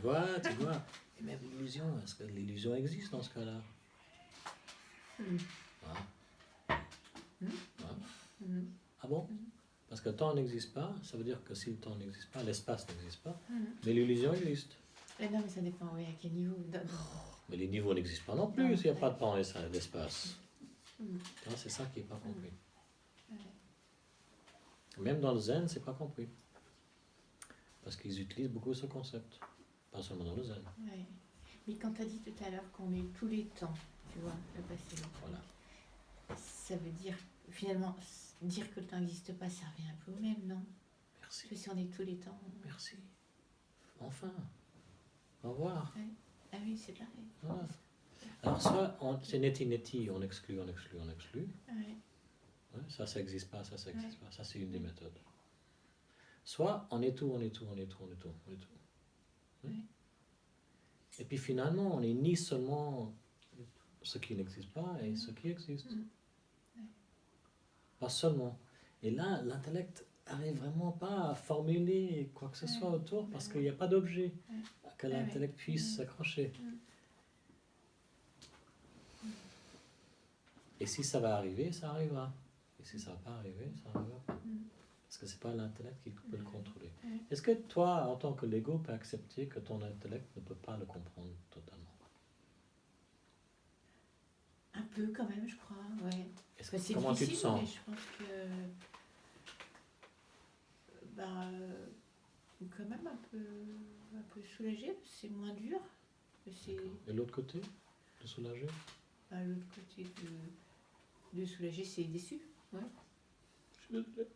tu vois. Et même l'illusion, est-ce que l'illusion existe dans ce cas-là? Ah. Ah bon? Parce que le temps n'existe pas, ça veut dire que si le temps n'existe pas, l'espace n'existe pas, mais l'illusion existe. Non, mais ça dépend, oui, à quel niveau. Mais les niveaux n'existent pas non plus s'il n'y a pas de temps et d'espace. C'est ça qui n'est pas compris. Même dans le zen, c'est pas compris. Parce qu'ils utilisent beaucoup ce concept. Pas seulement dans le zen. Ouais. Mais quand tu as dit tout à l'heure qu'on est tous les temps, tu vois, le passé, le Voilà. ça veut dire, finalement, dire que le temps n'existe pas, ça revient un peu au même, non? Merci. Parce que si on est tous les temps... Merci. Enfin. Au revoir. Ouais. Ah oui, c'est pareil. Voilà. Alors, soit c'est neti-neti, on exclut. Ouais. Ouais, ça n'existe pas, ça n'existe pas. Ça, c'est une des méthodes. Soit on est tout. Ouais. Et puis finalement, on n'est ni seulement ce qui n'existe pas et ce qui existe. Pas seulement. Et là, l'intellect n'arrive vraiment pas à formuler quoi que ce soit autour parce qu'il n'y a pas d'objet que l'intellect puisse s'accrocher. Et si ça va arriver, ça arrivera. Et si ça ne va pas arriver, ça n'arrivera pas. Parce que ce n'est pas l'intellect qui peut le contrôler. Est-ce que toi, en tant que l'ego, peux accepter que ton intellect ne peut pas le comprendre totalement? Un peu quand même, je crois, ouais. C'est comment tu te sens? Mais je pense que... quand même un peu soulagée, c'est moins dur. Et l'autre côté, de soulager? L'autre côté de soulager, c'est déçu. Ouais. Je suis désolé.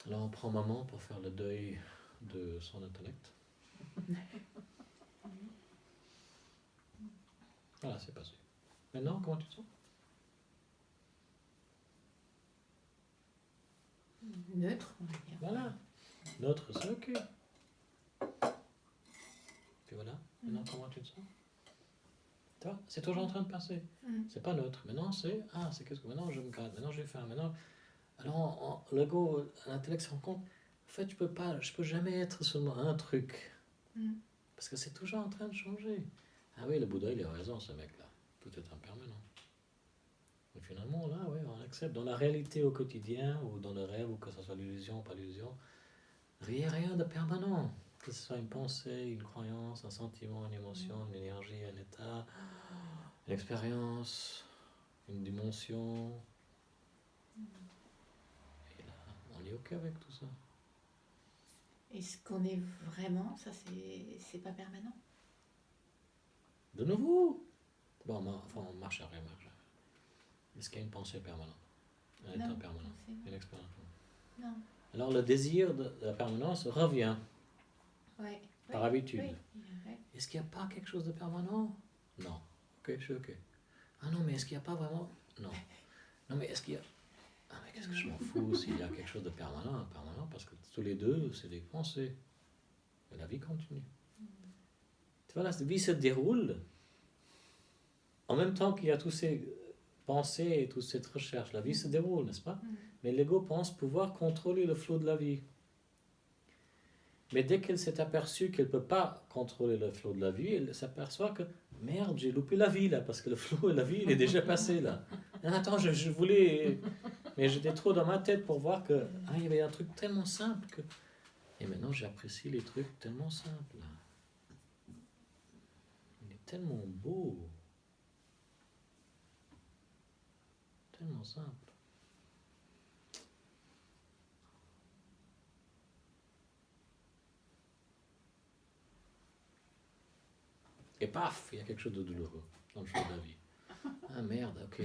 Alors on prend maman pour faire le deuil de son intellect. Voilà, c'est passé. Maintenant, comment tu te sens? Neutre, on va dire. Voilà. Neutre, c'est ok. Puis voilà. Maintenant, comment tu te sens? Tu vois, c'est toujours en train de passer. C'est pas neutre. Maintenant, c'est qu'est-ce que maintenant je me gratte. Maintenant, j'ai faim. Maintenant, alors l'ego, l'intellect se rend compte. En fait, je peux jamais être seulement un truc. Parce que c'est toujours en train de changer. Ah oui, le Bouddha, il a raison, ce mec-là. Tout est impermanent. Et finalement, là, ouais, on accepte. Dans la réalité au quotidien, ou dans le rêve, ou que ce soit l'illusion ou pas l'illusion, rien de permanent. Que ce soit une pensée, une croyance, un sentiment, une émotion, une énergie, un état, une expérience, une dimension. Et là, on est OK avec tout ça. Et ce qu'on est vraiment, ça, c'est pas permanent. De nouveau. Bon, on marche à rien. Est-ce qu'il y a une pensée permanente? Un état permanent? Une expérience? Non. Alors le désir de la permanence revient. Par habitude. Est-ce qu'il n'y a pas quelque chose de permanent? Non. Ok, je suis ok. Ah non, mais est-ce qu'il n'y a pas vraiment? Non. Non, mais est-ce qu'il y a... Ah, mais qu'est-ce que je m'en fous s'il y a quelque chose de permanent, parce que tous les deux, c'est des pensées. Et la vie continue. Tu vois, la vie se déroule en même temps qu'il y a tous ces pensées et toute cette recherche. La vie se déroule, n'est-ce pas? Mais l'ego pense pouvoir contrôler le flot de la vie. Mais dès qu'elle s'est aperçue qu'elle ne peut pas contrôler le flot de la vie, elle s'aperçoit que merde, j'ai loupé la vie là, parce que le flot de la vie, il est déjà passé là. Attends, je voulais. Mais j'étais trop dans ma tête pour voir que il y avait un truc tellement simple que. Et maintenant, j'apprécie les trucs tellement simples. Il est tellement beau. Tellement simple. Et paf, il y a quelque chose de douloureux dans le flot de la vie. Ah merde, ok,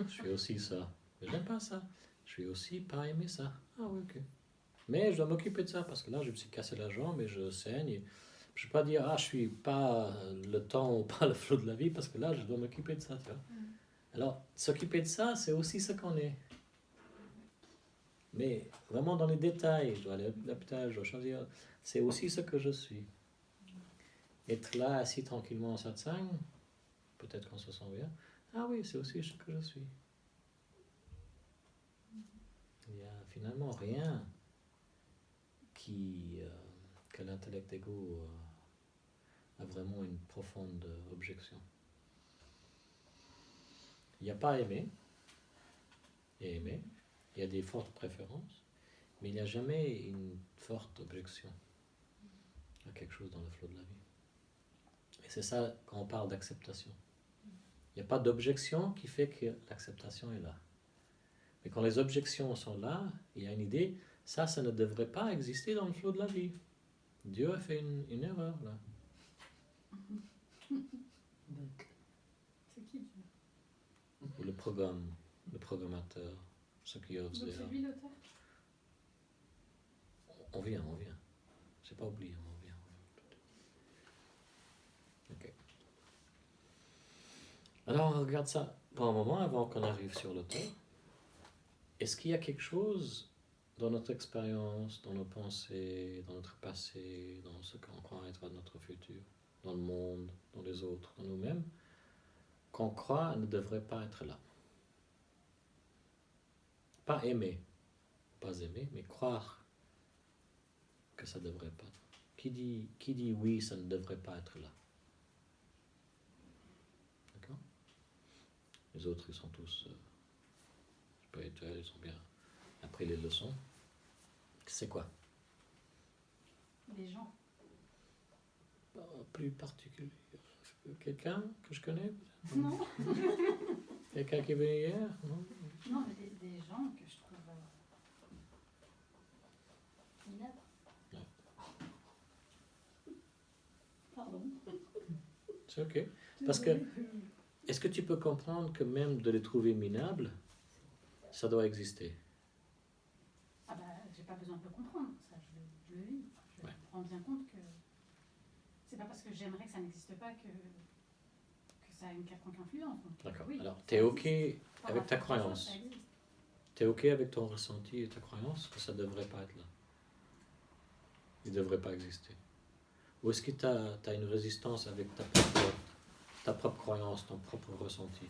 je suis aussi ça. Mais j'aime pas ça. Je suis aussi pas aimé ça. Ah oui, ok. Mais je dois m'occuper de ça parce que là, je me suis cassé la jambe et je saigne. Et je ne peux pas dire, je suis pas le temps ou pas le flot de la vie parce que là, je dois m'occuper de ça. Tu vois. Alors, s'occuper de ça, c'est aussi ce qu'on est. Mais vraiment dans les détails, je dois aller à l'hôpital, je dois choisir. C'est aussi ce que je suis. Être là, assis tranquillement en satsang, peut-être qu'on se sent bien. Ah oui, c'est aussi ce que je suis. Il n'y a finalement rien que l'intellect égo a vraiment une profonde objection. Il n'y a pas aimé, et aimé, il y a des fortes préférences, mais il n'y a jamais une forte objection à quelque chose dans le flot de la vie. Et c'est ça quand on parle d'acceptation. Il n'y a pas d'objection qui fait que l'acceptation est là. Mais quand les objections sont là, il y a une idée, ça ne devrait pas exister dans le flot de la vie. Dieu a fait une erreur là. C'est qui Dieu? Ou le programmateur, ce qui ose Donc dire. c'est lui l'auteur? On vient. C'est pas oublié, on vient. Ok. Alors on regarde ça pour un moment avant qu'on arrive sur l'auteur. Est-ce qu'il y a quelque chose dans notre expérience, dans nos pensées, dans notre passé, dans ce qu'on croit être notre futur, dans le monde, dans les autres, dans nous-mêmes, qu'on croit ne devrait pas être là? Pas aimer, mais croire que ça ne devrait pas. Qui dit oui, ça ne devrait pas être là? D'accord? Les autres, ils sont tous spirituels, ils sont bien appris les leçons. C'est quoi? Les gens. Plus particulier. Quelqu'un que je connais? Non. Quelqu'un qui est venu hier? Non, Non, mais des gens que je trouve minables. Ouais. Pardon. C'est ok. Parce que, est-ce que tu peux comprendre que même de les trouver minables, ça doit exister? Ah bah, j'ai pas besoin de le comprendre, ça je le vis. Je me rends bien compte que c'est pas parce que j'aimerais que ça n'existe pas que ça a une quelconque influence. Donc, D'accord. oui, alors, tu es ok avec ta rapport à croyance? ça existe. Tu es ok avec ton ressenti et ta croyance que ça ne devrait pas être là? Il ne devrait pas exister? Ou est-ce que tu as une résistance avec ta propre croyance, ton propre ressenti?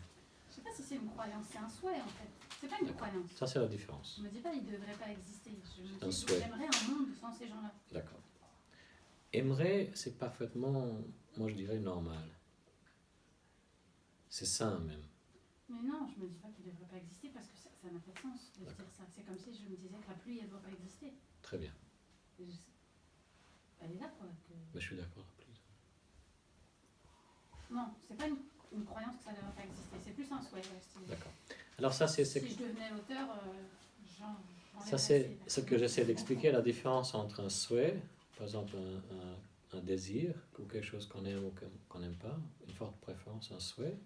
Je sais pas si c'est une croyance, c'est un souhait en fait. C'est pas une D'accord. croyance. Ça, c'est la différence. Je me dis pas il devrait pas exister. Je me Un dis souhait. j'aimerais un monde sans ces gens-là. D'accord. Aimerait, c'est parfaitement, moi je dirais, normal. C'est sain même. Mais non, je me dis pas qu'il devrait pas exister parce que ça n'a pas de sens de se dire ça. C'est comme si je me disais que la pluie elle doit pas exister. Très bien. Elle est là quoi. Mais je suis d'accord. Non, c'est pas une croyance que ça ne devrait pas exister, c'est plus un souhait. D'accord. Alors ça, c'est si je devenais auteur, ça c'est ce que j'essaie d'expliquer, la différence entre un souhait, par exemple un désir, ou quelque chose qu'on aime ou qu'on n'aime pas, une forte préférence, un souhait,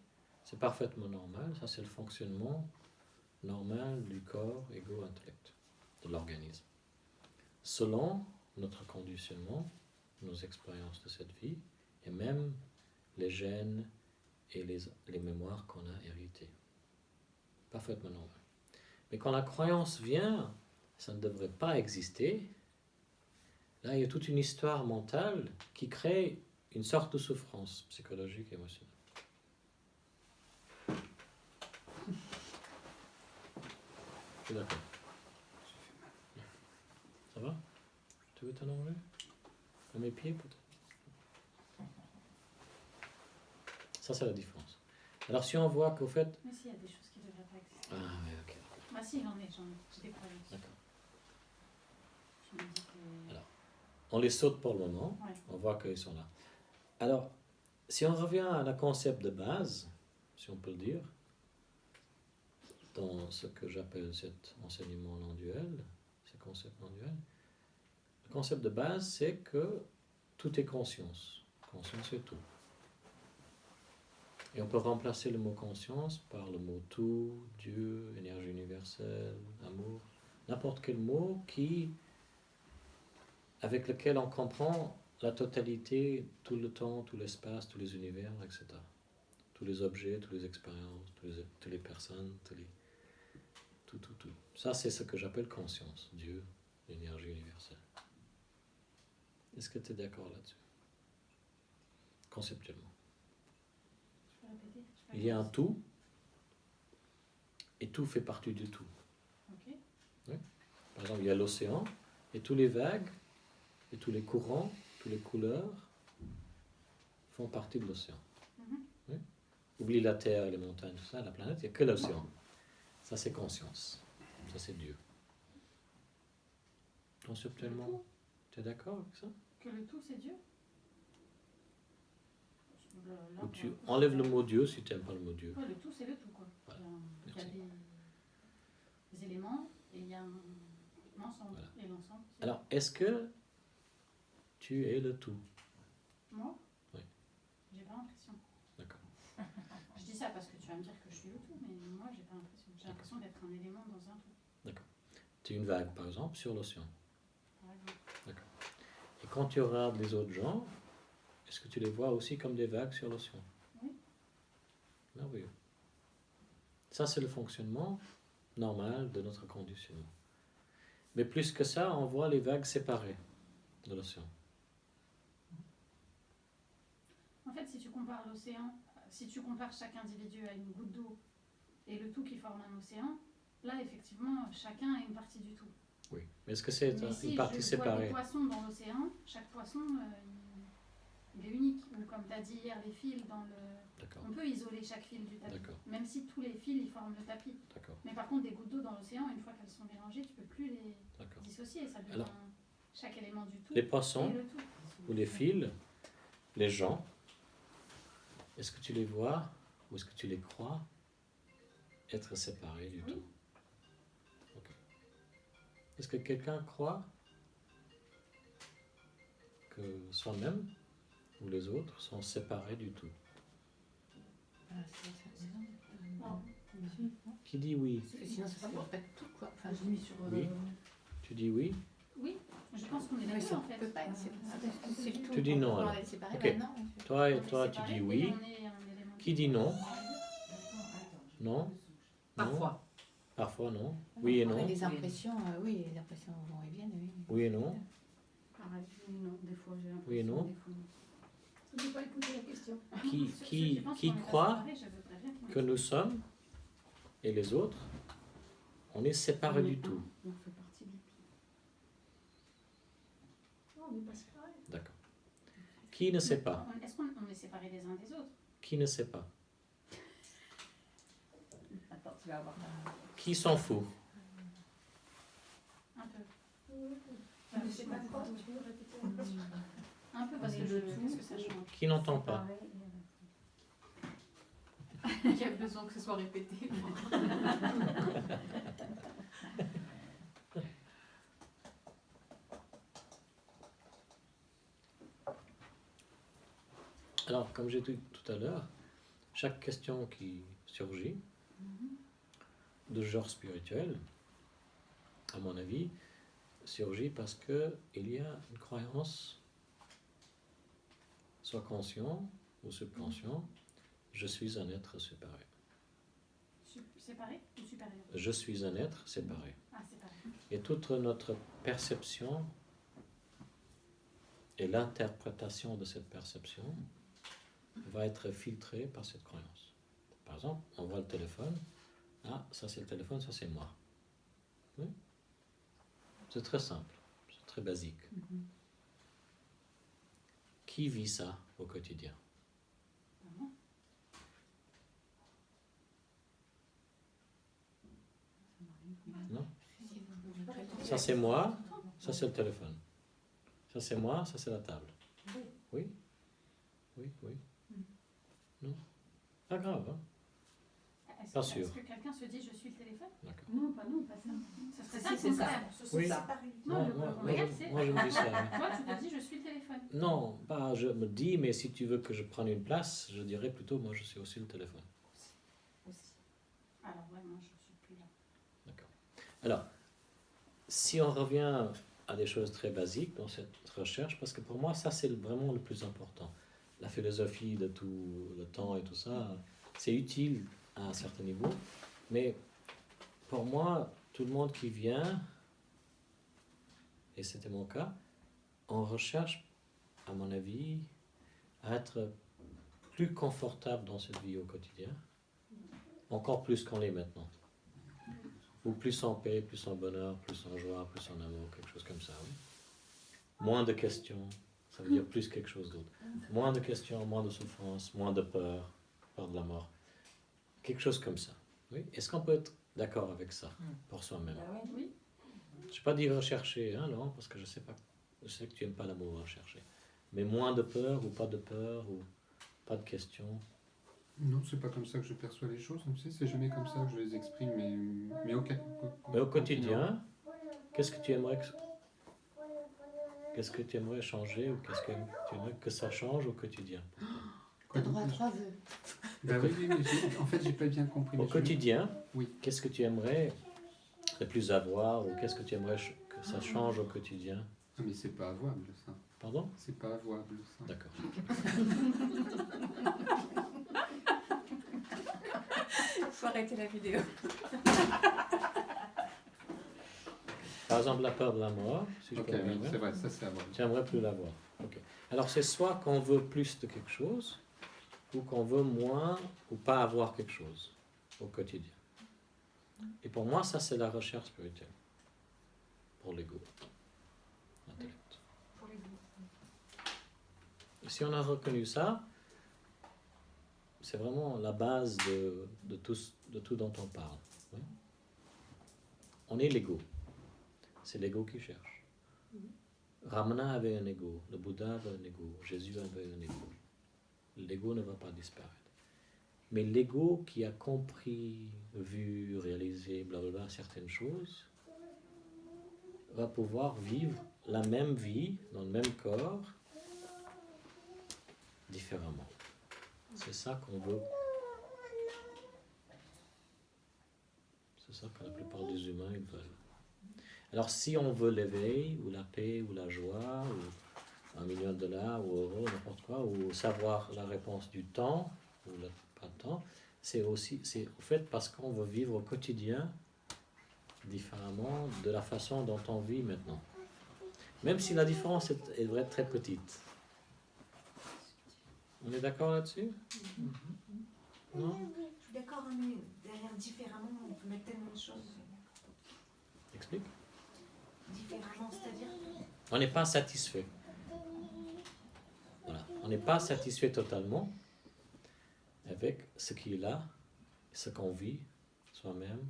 c'est parfaitement normal. Ça, c'est le fonctionnement normal du corps, ego, intellect, de l'organisme. Selon notre conditionnement, nos expériences de cette vie, et même les gènes et les mémoires qu'on a héritées. Parfaitement normal. Mais quand la croyance vient, ça ne devrait pas exister, là il y a toute une histoire mentale qui crée une sorte de souffrance psychologique et émotionnelle. Je suis d'accord. Ça va? Tu veux t'en enlever? À mes pieds peut-être? Ça, c'est la différence. Alors, si on voit qu'au fait... Mais s'il y a des choses qui ne devraient pas exister. Ah, oui, ok. Bah si, j'en ai j'ai des croyances. D'accord. Je me dis que... Alors, on les saute pour le moment. Ouais. On voit qu'ils sont là. Alors, si on revient à la concept de base, si on peut le dire, dans ce que j'appelle cet enseignement non-duel, ce concept non-duel, le concept de base, c'est que tout est conscience. Conscience est tout. Et on peut remplacer le mot conscience par le mot tout, Dieu, énergie universelle, amour, n'importe quel mot avec lequel on comprend la totalité, tout le temps, tout l'espace, tous les univers, etc. Tous les objets, toutes les expériences, toutes les personnes, tout. Ça, c'est ce que j'appelle conscience, Dieu, l'énergie universelle. Est-ce que tu es d'accord là-dessus? Conceptuellement. Il y a un tout, et tout fait partie du tout. Ok. Oui. Par exemple, il y a l'océan, et tous les vagues, et tous les courants, toutes les couleurs font partie de l'océan. Oui. Oublie la terre, les montagnes, tout ça, la planète, il n'y a que l'océan. Ça, c'est conscience. Ça, c'est Dieu. Conceptuellement, tu es d'accord avec ça? Que le tout, c'est Dieu? Ou tu enlèves le mot Dieu si tu n'aimes pas le mot Dieu. Ouais, le tout, c'est le tout, quoi. Voilà. Il y a des éléments et il y a un ensemble. Voilà. Et l'ensemble, alors, est-ce que tu es le tout? Moi? Oui. J'ai pas l'impression. D'accord. Je dis ça parce que tu vas me dire que je suis le tout, mais moi, j'ai pas l'impression. J'ai l'impression d'être un élément dans un tout. D'accord. Tu es une vague, par exemple, sur l'océan. Par exemple. D'accord. Et quand tu regardes les autres gens, est-ce que tu les vois aussi comme des vagues sur l'océan? Oui. Merveilleux. Ça, c'est le fonctionnement normal de notre conditionnement. Mais plus que ça, on voit les vagues séparées de l'océan. En fait, si tu compares l'océan, si tu compares chaque individu à une goutte d'eau et le tout qui forme un océan, là, effectivement, chacun est une partie du tout. Oui. Mais est-ce que c'est une partie séparée? Si je vois des poissons dans l'océan, chaque poisson, il est unique. Ou comme tu as dit hier, les fils dans le... D'accord. On peut isoler chaque fil du tapis. D'accord. Même si tous les fils, ils forment le tapis. D'accord. Mais par contre, des gouttes d'eau dans l'océan, une fois qu'elles sont mélangées, tu ne peux plus les dissocier. Ça devient chaque élément du tout. Les poissons, et le tout. ou les fils, les gens, est-ce que tu les vois ou est-ce que tu les crois être séparés du tout? Okay. Est-ce que quelqu'un croit que soi-même ou les autres sont séparés du tout? Qui dit oui? Parce que sinon, ça ne fait pas tout, quoi. Enfin, je dis sur... Oui. Tu dis oui? Oui, je pense qu'on est les deux, en fait. Tu dis non, alors. Ok. Toi, tu dis oui. Qui dit non? Non? Parfois. Non? Parfois, non. Oui et non? Les impressions, oui, les impressions vont et viennent, oui. Oui et non? Pareil, non, des fois j'ai l'impression. Oui et non? Je n'ai pas écouté la question. Qui croit que nous sommes et les autres, on est séparés du tout? On fait partie du tout. Non, on n'est pas séparés. D'accord. Qui ne sait pas? Est-ce qu'on est séparés les uns des autres? Qui ne sait pas? Attends, tu vas avoir... Qui s'en fout? Un peu. Je ne sais pas quoi, tu peux répéter la question? Un peu parce que qu'est-ce que ça change? Qui n'entend pas? Il y a besoin que ce soit répété. Alors, comme j'ai dit tout à l'heure, chaque question qui surgit, de genre spirituel, à mon avis, surgit parce qu'il y a une croyance, soit conscient ou subconscient, je suis un être séparé. Séparé ou supérieur? Je suis un être séparé. Ah, séparé. Et toute notre perception et l'interprétation de cette perception va être filtrée par cette croyance. Par exemple, on voit le téléphone. Ah, ça c'est le téléphone, ça c'est moi. Oui? C'est très simple, c'est très basique. Qui vit ça au quotidien? Non? Ça c'est moi, ça c'est le téléphone. Ça c'est moi, ça c'est la table. Oui? Oui, oui. Non? Pas grave, hein? Pas sûr. Est-ce que quelqu'un se dit je suis le téléphone? D'accord. Non, pas ça. Ça serait ça, c'est ça. Oui. Non, moi je me dis ça. Toi, tu te dis je suis le téléphone. Non, pas je me dis, mais si tu veux que je prenne une place, je dirais plutôt moi je suis aussi le téléphone. Aussi. Alors, ouais, moi je suis plus là. D'accord. Alors, si on revient à des choses très basiques dans cette recherche, parce que pour moi ça c'est vraiment le plus important. La philosophie de tout le temps et tout ça, c'est utile à un certain niveau, mais pour moi, tout le monde qui vient, et c'était mon cas, on recherche, à mon avis, à être plus confortable dans cette vie au quotidien, encore plus qu'on l'est maintenant. Ou plus en paix, plus en bonheur, plus en joie, plus en amour, quelque chose comme ça, oui. Moins de questions, ça veut dire plus quelque chose d'autre. Moins de questions, moins de souffrance, moins de peur, peur de la mort. Quelque chose comme ça. Oui. Est-ce qu'on peut être d'accord avec ça pour soi-même? Oui. Je ne vais pas dire rechercher, hein, non, parce que je sais que tu n'aimes pas l'amour recherché. Mais moins de peur ou pas de questions. Non, c'est pas comme ça que je perçois les choses. C'est jamais comme ça que je les exprime, mais ok. Mais au quotidien, qu'est-ce que tu aimerais changer ou qu'est-ce que tu aimerais que ça change au quotidien? T'as droit à 3 vœux. Bah oui, mais en fait, j'ai pas bien compris. Au quotidien, oui. Qu'est-ce que tu aimerais de plus avoir ou qu'est-ce que tu aimerais que ça change au quotidien? Ah, mais c'est pas avouable, ça. Pardon? C'est pas avouable, ça. D'accord. Il faut arrêter la vidéo. Par exemple, la peur de la mort, si je Ok, peux oui, me c'est vrai, ça c'est avouable. Tu n'aimerais plus l'avoir. Ok. Alors c'est soit qu'on veut plus de quelque chose, ou qu'on veut moins, ou pas avoir quelque chose au quotidien. Et pour moi, ça c'est la recherche spirituelle. Pour l'ego. L'intellect. Pour les deux. Et si on a reconnu ça, c'est vraiment la base de tout dont on parle. Oui. On est l'ego. C'est l'ego qui cherche. Ramana avait un ego, le Bouddha avait un ego, Jésus avait un ego. L'ego ne va pas disparaître. Mais l'ego qui a compris, vu, réalisé, blablabla, certaines choses, va pouvoir vivre la même vie, dans le même corps, différemment. C'est ça qu'on veut. C'est ça que la plupart des humains ils veulent. Alors si on veut l'éveil, ou la paix, ou la joie, ou $1 million, ou euro, n'importe quoi, ou savoir la réponse du temps, ou pas de temps, c'est au fait parce qu'on veut vivre au quotidien différemment de la façon dont on vit maintenant. Même si la différence est vrai très petite. On est d'accord là-dessus? Non? Je suis d'accord, mais derrière différemment, on peut mettre tellement de choses. Explique. Différemment, c'est-à-dire? On n'est pas satisfait. Voilà. On n'est pas satisfait totalement avec ce qui est là, ce qu'on vit, soi-même,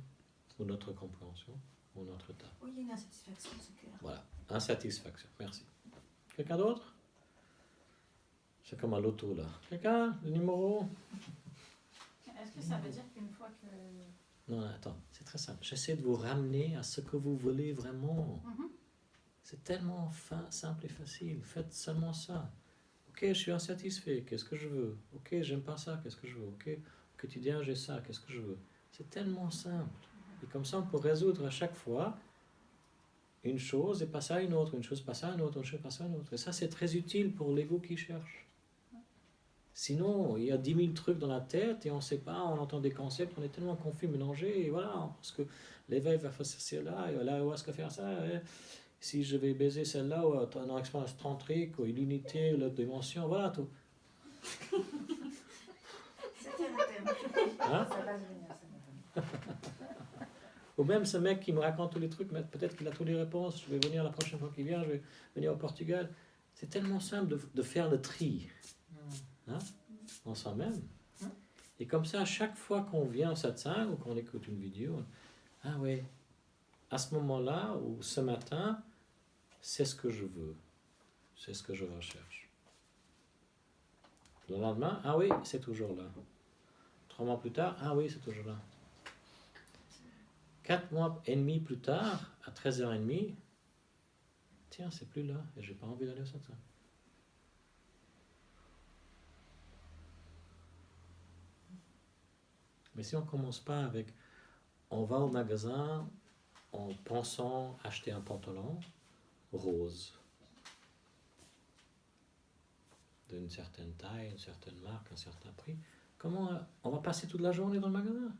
ou notre compréhension, ou notre état. Oui, il y a une insatisfaction, c'est clair. Voilà, insatisfaction. Merci. Quelqu'un d'autre? C'est comme à l'auto là. Quelqu'un? Le numéro? Est-ce que ça veut dire qu'une fois que... Non, attends, c'est très simple. J'essaie de vous ramener à ce que vous voulez vraiment. C'est tellement simple et facile. Faites seulement ça. Ok, je suis insatisfait. Qu'est-ce que je veux? Ok, j'aime pas ça. Qu'est-ce que je veux? Ok, au quotidien, j'ai ça. Qu'est-ce que je veux? C'est tellement simple. Et comme ça, on peut résoudre à chaque fois une chose et passer à une autre. Une chose passe à une autre. Une chose passe à une autre. Et ça, c'est très utile pour l'ego qui cherche. Sinon, il y a 10 000 trucs dans la tête et on ne sait pas, on entend des concepts, on est tellement confus, mélangés, et voilà, parce que l'éveil va faire celle-là, et là, où est-ce que faire ça, et si je vais baiser celle-là, ou dans l'expérience tantrique, ou l'unité, ou la dimension, voilà tout. C'était un terme. Hein? Ça va venir, ça va venir. Ou même ce mec qui me raconte tous les trucs, mais peut-être qu'il a toutes les réponses, je vais venir la prochaine fois qu'il vient, je vais venir au Portugal. C'est tellement simple de faire le tri. Hein? En soi-même. Et comme ça, à chaque fois qu'on vient au satsang ou qu'on écoute une vidéo, ah oui, à ce moment-là ou ce matin, c'est ce que je veux, c'est ce que je recherche. Le lendemain, ah oui, c'est toujours là. 3 mois plus tard, ah oui, c'est toujours là. 4 mois et demi plus tard, à 13h30, tiens, c'est plus là, et j'ai pas envie d'aller au satsang. Mais si on ne commence pas avec, on va au magasin en pensant acheter un pantalon rose, d'une certaine taille, une certaine marque, un certain prix, comment on va passer toute la journée dans le magasin?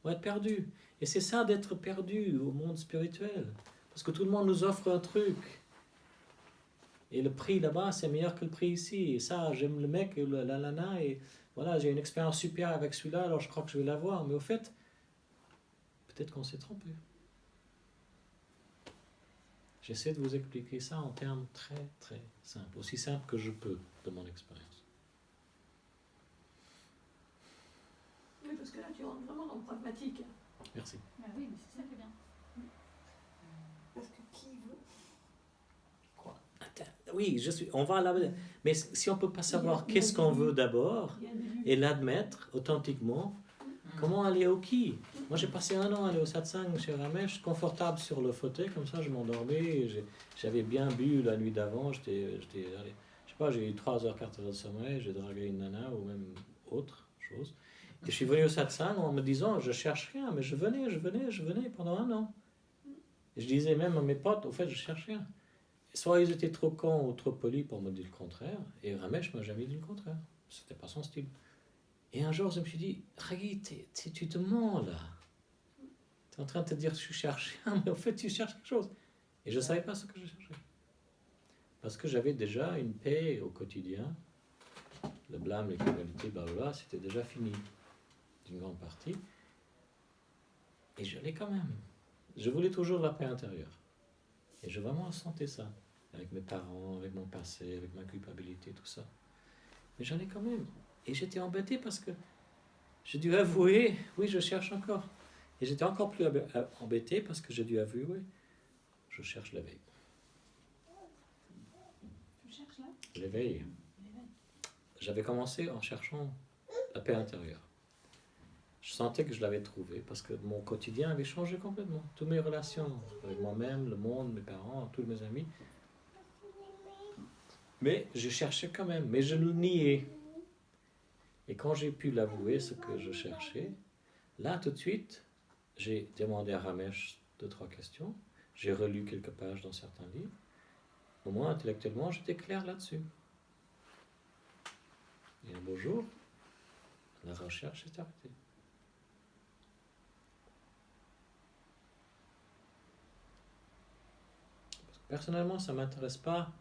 On va être perdu. Et c'est ça d'être perdu au monde spirituel. Parce que tout le monde nous offre un truc. Et le prix là-bas, c'est meilleur que le prix ici. Et ça, j'aime le mec, la nana, et voilà, j'ai une expérience super avec celui-là, alors je crois que je vais l'avoir. Mais au fait, peut-être qu'on s'est trompé. J'essaie de vous expliquer ça en termes très très simples, aussi simples que je peux de mon expérience. Oui, parce que là, tu rentres vraiment dans le pragmatique. Merci. Bah oui, mais c'est ça qui est bien. Parce que qui veut? Quoi? Attends, oui, on va là. Mais si on ne peut pas savoir qu'est-ce qu'on veut d'abord et l'admettre authentiquement, comment aller au qui? Moi, j'ai passé 1 an à aller au satsang chez Ramesh, confortable sur le fauteuil, comme ça, je m'endormais. J'avais bien bu la nuit d'avant. J'étais allé, je sais pas, j'ai eu 3 heures, 4 heures de sommeil, j'ai dragué une nana ou même autre chose. Et je suis venu au satsang en me disant, je cherche rien, mais je venais pendant 1 an. Et je disais même à mes potes, au fait, je cherche rien. Soit ils étaient trop cons ou trop polis pour me dire le contraire, et Ramesh m'a jamais dit le contraire. C'était pas son style. Et un jour, je me suis dit, Ragui, tu te mens là. Tu es en train de te dire que tu cherches rien, mais au fait, tu cherches quelque chose. Et je ne savais pas ce que je cherchais. Parce que j'avais déjà une paix au quotidien. Le blâme, les culpabilités, blablabla, c'était déjà fini d'une grande partie. Et je l'ai quand même. Je voulais toujours la paix intérieure. Et je vraiment sentais ça. Avec mes parents, avec mon passé, avec ma culpabilité, tout ça. Mais j'en ai quand même. Et j'étais embêté parce que j'ai dû avouer, oui, je cherche encore. Et j'étais encore plus embêté parce que j'ai dû avouer, oui, je cherche l'éveil. Tu cherches là? L'éveil. J'avais commencé en cherchant la paix intérieure. Je sentais que je l'avais trouvé parce que mon quotidien avait changé complètement. Toutes mes relations avec moi-même, le monde, mes parents, tous mes amis. Mais je cherchais quand même, mais je le niais. Et quand j'ai pu l'avouer, ce que je cherchais, là tout de suite, j'ai demandé à Ramesh 2-3 questions. J'ai relu quelques pages dans certains livres. Au moins, intellectuellement, j'étais clair là-dessus. Et un beau jour, la recherche s'est arrêtée. Personnellement, ça ne m'intéresse pas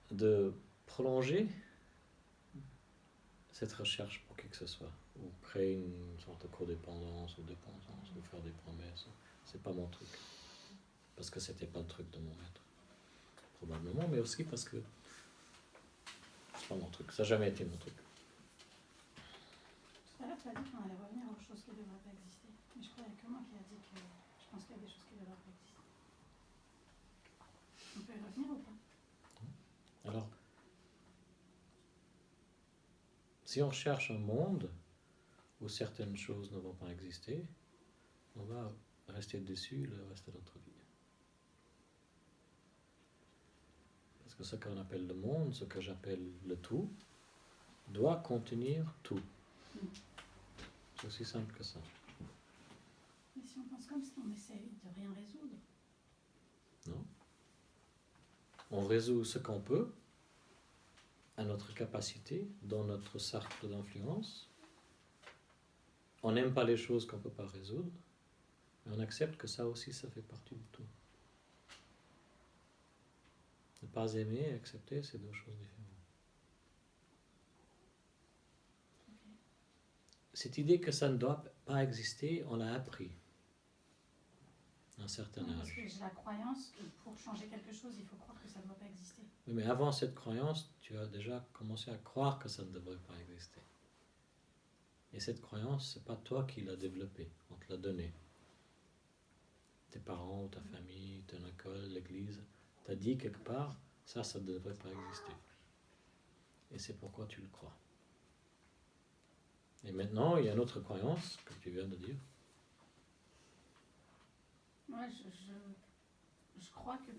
de prolonger cette recherche pour qui que ce soit, ou créer une sorte de codépendance ou dépendance, ou faire des promesses. C'est pas mon truc. Parce que c'était pas le truc de mon maître. Probablement, mais aussi parce que c'est pas mon truc. Ça n'a jamais été mon truc. Tout à l'heure, tu as dit qu'on allait revenir aux choses qui ne devraient pas exister. Mais je crois qu'il n'y a que moi qui a dit que je pense qu'il y a des choses qui ne devraient pas exister. On peut y revenir ou pas? Alors, si on cherche un monde où certaines choses ne vont pas exister, on va rester dessus le reste de notre vie. Parce que ce qu'on appelle le monde, ce que j'appelle le tout, doit contenir tout. C'est aussi simple que ça. Mais si on pense comme ça, on essaie de rien résoudre. Non. On résout ce qu'on peut à notre capacité, dans notre cercle d'influence. On n'aime pas les choses qu'on ne peut pas résoudre, mais on accepte que ça aussi, ça fait partie du tout. Ne pas aimer et accepter, c'est 2 choses différentes. Cette idée que ça ne doit pas exister, on l'a appris à un certain Non, parce âge. que j'ai la croyance que pour changer quelque chose, il faut croire que ça ne doit pas exister. Oui, mais avant cette croyance, tu as déjà commencé à croire que ça ne devrait pas exister. Et cette croyance, ce n'est pas toi qui l'as développée, on te l'a donnée. Tes parents, ta famille, ton école, l'église, t'as dit quelque part, ça ne devrait pas exister. Et c'est pourquoi tu le crois. Et maintenant, il y a une autre croyance que tu viens de dire. Moi, je crois que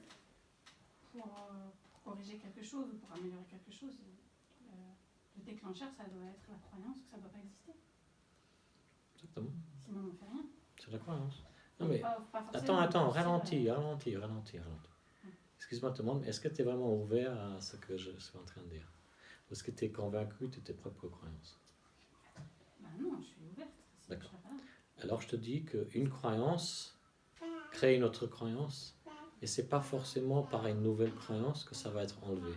pour corriger quelque chose ou pour améliorer quelque chose, le déclencheur, ça doit être la croyance que ça ne doit pas exister. Exactement. Sinon, on ne fait rien. C'est la croyance. Non mais, pas forcément, attends, mais ralentis. Ouais. Excuse-moi, te demande, est-ce que tu es vraiment ouvert à ce que je suis en train de dire? Ou est-ce que tu es convaincu de tes propres croyances? Bah non, je suis ouverte. D'accord. Je serais pas là. Alors je te dis qu'une croyance crée une autre croyance, et c'est pas forcément par une nouvelle croyance que ça va être enlevé.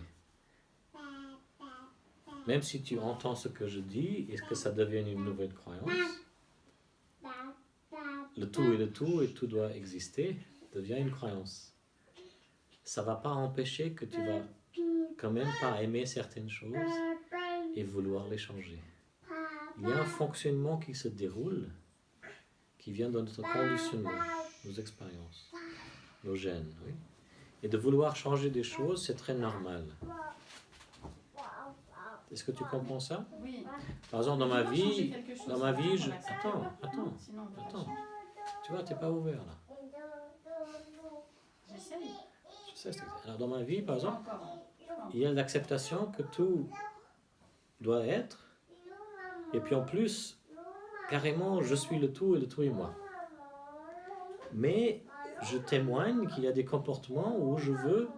Même si tu entends ce que je dis, et que ça devienne une nouvelle croyance, le tout et tout doit exister devient une croyance. Ça ne va pas empêcher que tu vas quand même pas aimer certaines choses et vouloir les changer. Il y a un fonctionnement qui se déroule, qui vient de notre conditionnement, nos expériences, nos gènes. Oui. Et de vouloir changer des choses, c'est très normal. Est-ce que tu comprends ça? Oui. Par exemple, dans ma vie, je... Attends. Sinon, on doit changer. Tu vois, tu n'es pas ouvert là. J'essaye. Je sais, alors dans ma vie, par exemple, Pas encore. il y a l'acceptation que tout doit être. Et puis en plus, carrément, je suis le tout et le tout est moi. Mais je témoigne qu'il y a des comportements où je veux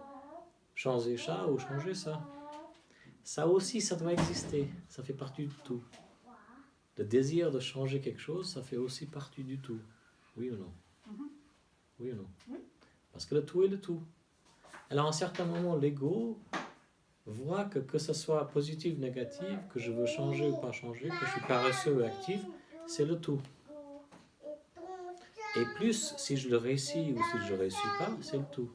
changer ça ou changer ça. Ça aussi, ça doit exister. Ça fait partie du tout. Le désir de changer quelque chose, ça fait aussi partie du tout. Oui ou non? Oui ou non? Oui. Parce que le tout est le tout. Alors, à un certain moment, l'ego voit que ce soit positif ou négatif, que je veux changer ou pas changer, que je suis paresseux ou actif, c'est le tout. Et plus, si je le réussis ou si je ne réussis pas, c'est le tout.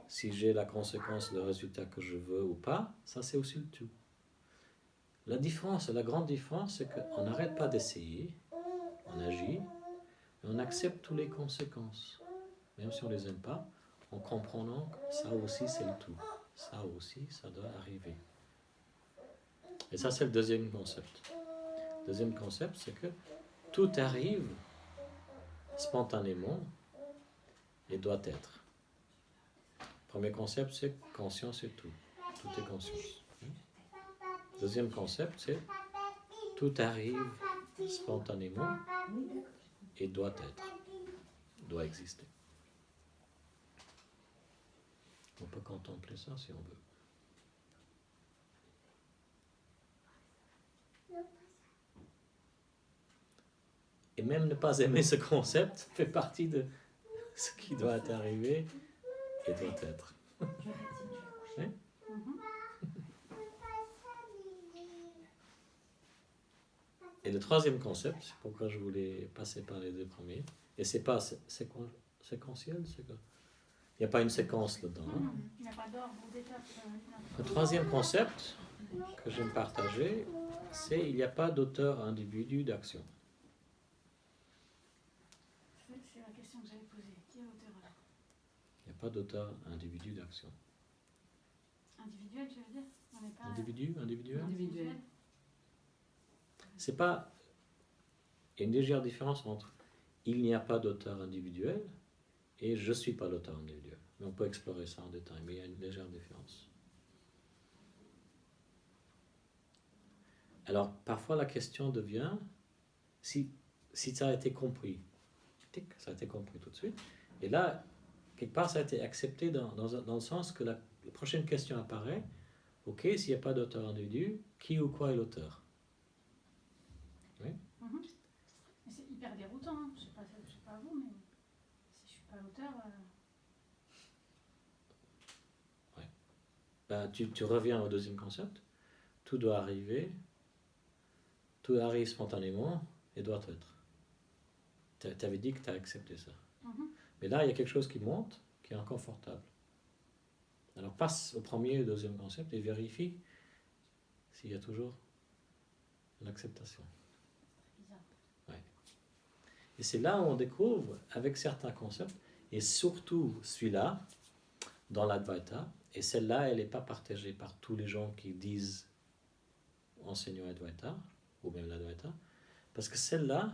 Si j'ai la conséquence, le résultat que je veux ou pas, ça c'est aussi le tout. La différence, la grande différence, c'est qu'on n'arrête pas d'essayer, on agit, et on accepte toutes les conséquences. Même si on ne les aime pas, en comprenant que ça aussi c'est le tout. Ça aussi, ça doit arriver. Et ça c'est le deuxième concept. Le deuxième concept, c'est que tout arrive spontanément et doit être. Premier concept, c'est conscience et tout. Tout est conscience. Deuxième concept, c'est tout arrive spontanément et doit être, doit exister. On peut contempler ça si on veut. Et même ne pas aimer ce concept fait partie de ce qui doit arriver et doit être. Hein? Et le troisième concept, c'est pourquoi je voulais passer par les deux premiers, et c'est pas séquentiel, c'est quoi? Il n'y a pas une séquence là-dedans. Hein? Il n'y a pas d'ordre d'étape. Le troisième concept que j'aime partager, c'est il n'y a pas d'auteur individu d'action. C'est la question que j'avais posée. Qui est l'auteur alors? Il n'y a pas d'auteur individu d'action. Individuel, tu veux dire? On n'est pas... Individuel. Individuel. C'est pas... Il y a une légère différence entre il n'y a pas d'auteur individuel et je ne suis pas l'auteur individuel. Mais on peut explorer ça en détail, mais il y a une légère différence. Alors, parfois la question devient, si ça a été compris, ça a été compris tout de suite, et là, quelque part, ça a été accepté dans le sens que la prochaine question apparaît, ok, s'il n'y a pas d'auteur individu, qui ou quoi est l'auteur? Oui. Mais c'est hyper déroutant, hein. Je sais pas vous, mais si je suis pas l'auteur... Ouais. Ben, tu reviens au deuxième concept, tout doit arriver, tout arrive spontanément et doit être. Tu avais dit que tu as accepté ça. Mais là, il y a quelque chose qui monte, qui est inconfortable. Alors passe au premier et au deuxième concept et vérifie s'il y a toujours l'acceptation. Ouais. Et c'est là où on découvre, avec certains concepts, et surtout celui-là, dans l'Advaita, et celle-là, elle n'est pas partagée par tous les gens qui disent enseignant Advaita, ou même l'Advaita, parce que celle-là,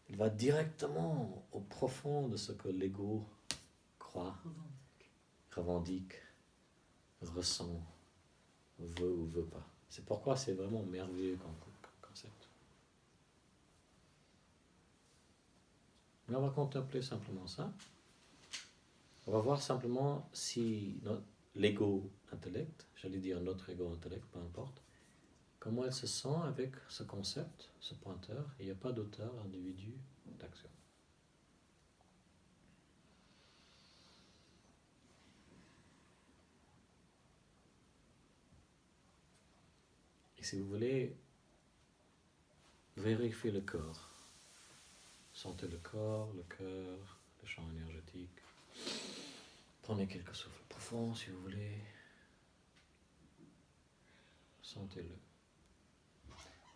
elle va directement au profond de ce que l'ego croit, revendique, ressent, veut ou veut pas. C'est pourquoi c'est vraiment merveilleux comme concept. Mais on va contempler simplement ça. On va voir simplement si l'ego intellect, j'allais dire notre ego intellect, peu importe, comment elle se sent avec ce concept, ce pointeur. Il n'y a pas d'auteur, individu, d'action. Et si vous voulez vérifier le corps, Sentez le corps, le cœur, le champ énergétique. Prenez quelques souffles profonds si vous voulez. Sentez-le.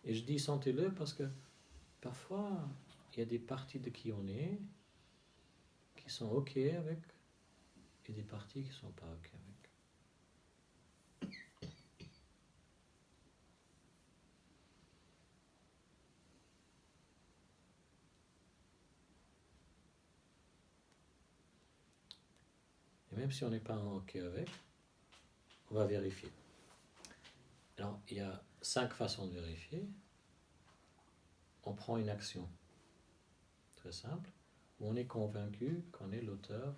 Et je dis sentez-le parce que parfois, il y a des parties de qui on est qui sont OK avec et des parties qui ne sont pas OK avec. Et même si on n'est pas OK avec, on va vérifier. Alors, il y a 5 façons de vérifier. On prend une action très simple où on est convaincu qu'on est l'auteur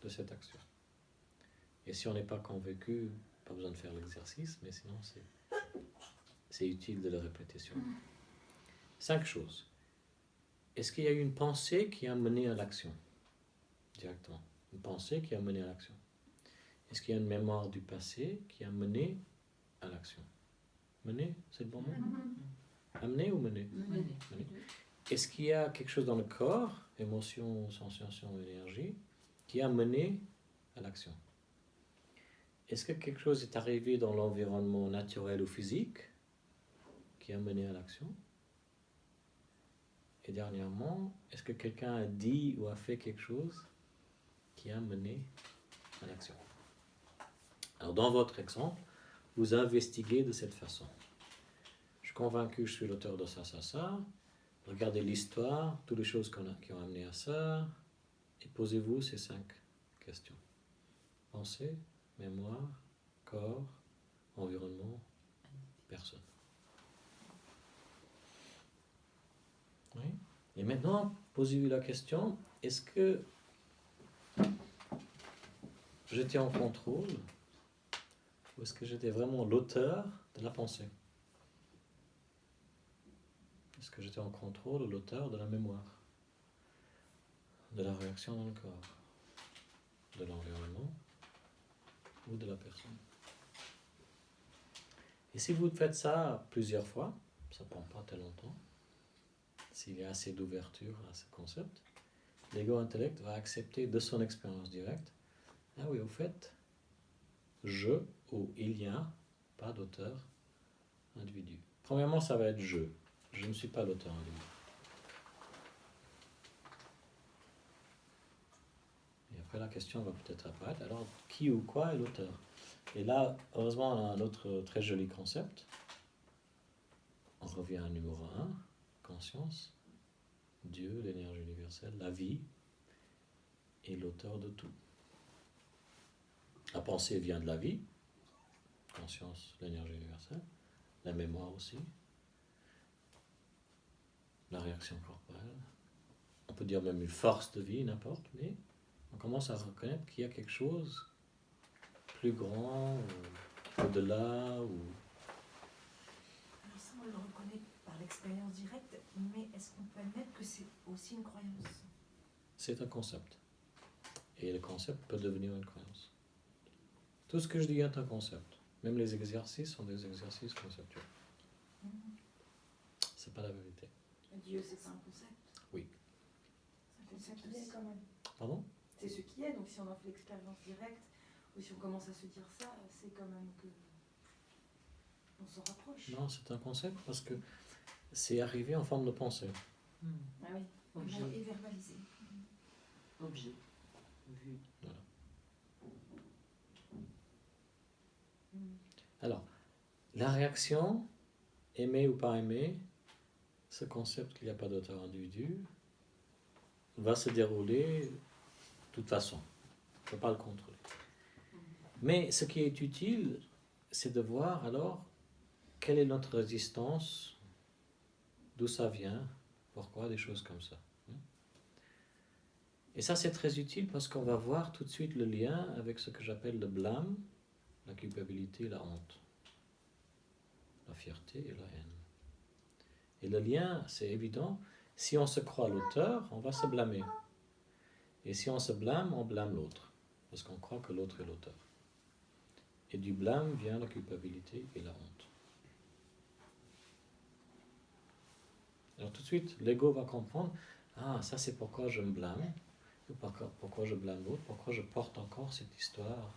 de cette action. Et si on n'est pas convaincu, pas besoin de faire l'exercice, mais sinon c'est utile de le répéter sur nous. 5 choses. Est-ce qu'il y a eu une pensée qui a mené à l'action directement? Une pensée qui a mené à l'action. Est-ce qu'il y a une mémoire du passé qui a mené à l'action? Mener, c'est le bon mot? Amener ou mener? Mener. Est-ce qu'il y a quelque chose dans le corps, émotion, sensation, énergie, qui a mené à l'action? Est-ce que quelque chose est arrivé dans l'environnement naturel ou physique qui a mené à l'action? Et dernièrement, est-ce que quelqu'un a dit ou a fait quelque chose qui a mené à l'action? Alors dans votre exemple, vous investiguez de cette façon. Je suis convaincu que je suis l'auteur de ça, ça, ça. Regardez l'histoire, toutes les choses qui ont amené à ça, et posez-vous ces 5 questions. Pensée, mémoire, corps, environnement, personne. Oui. Et maintenant, posez-vous la question, est-ce que j'étais en contrôle ou est-ce que j'étais vraiment l'auteur de la pensée? Est-ce que j'étais en contrôle ou l'auteur de la mémoire, de la réaction dans le corps, de l'environnement ou de la personne? Et si vous faites ça plusieurs fois, ça ne prend pas très longtemps, s'il y a assez d'ouverture à ce concept, l'ego-intellect va accepter de son expérience directe, ah oui, au fait, je ou il y a pas d'auteur individu. Premièrement, ça va être je. Je ne suis pas l'auteur individu. Et après, la question va peut-être apparaître, alors qui ou quoi est l'auteur? Et là, heureusement, on a un autre très joli concept. On revient à numéro 1, conscience, Dieu, l'énergie universelle, la vie, est l'auteur de tout. La pensée vient de la vie, conscience, l'énergie universelle, la mémoire aussi, la réaction corporelle, on peut dire même une force de vie, n'importe, mais on commence à reconnaître qu'il y a quelque chose plus grand, ou au-delà, ou... Alors ça, on le reconnaît par l'expérience directe, mais est-ce qu'on peut admettre que c'est aussi une croyance? C'est un concept. Et le concept peut devenir une croyance. Tout ce que je dis est un concept. Même les exercices sont des exercices conceptuels. C'est pas la vérité. Dieu, c'est un concept? Oui. C'est un concept aussi. Quand même. Pardon? C'est ce qui est, donc si on en fait l'expérience directe, ou si on commence à se dire ça, c'est quand même que on s'en rapproche. Non, c'est un concept parce que c'est arrivé en forme de pensée. Ah oui, Objet. et verbalisé. Objet. Vu. Voilà. Alors, la réaction, aimer ou pas aimer, ce concept qu'il n'y a pas d'auteur individu, va se dérouler de toute façon. On ne peut pas le contrôler. Mais ce qui est utile, c'est de voir alors quelle est notre résistance, d'où ça vient, pourquoi, des choses comme ça. Et ça, c'est très utile parce qu'on va voir tout de suite le lien avec ce que j'appelle le blâme, la culpabilité et la honte, la fierté et la haine. Et le lien, c'est évident, si on se croit l'auteur, on va se blâmer. Et si on se blâme, on blâme l'autre, parce qu'on croit que l'autre est l'auteur. Et du blâme vient la culpabilité et la honte. Alors tout de suite, l'ego va comprendre, ah, ça c'est pourquoi je me blâme, ou pourquoi je blâme l'autre, pourquoi je porte encore cette histoire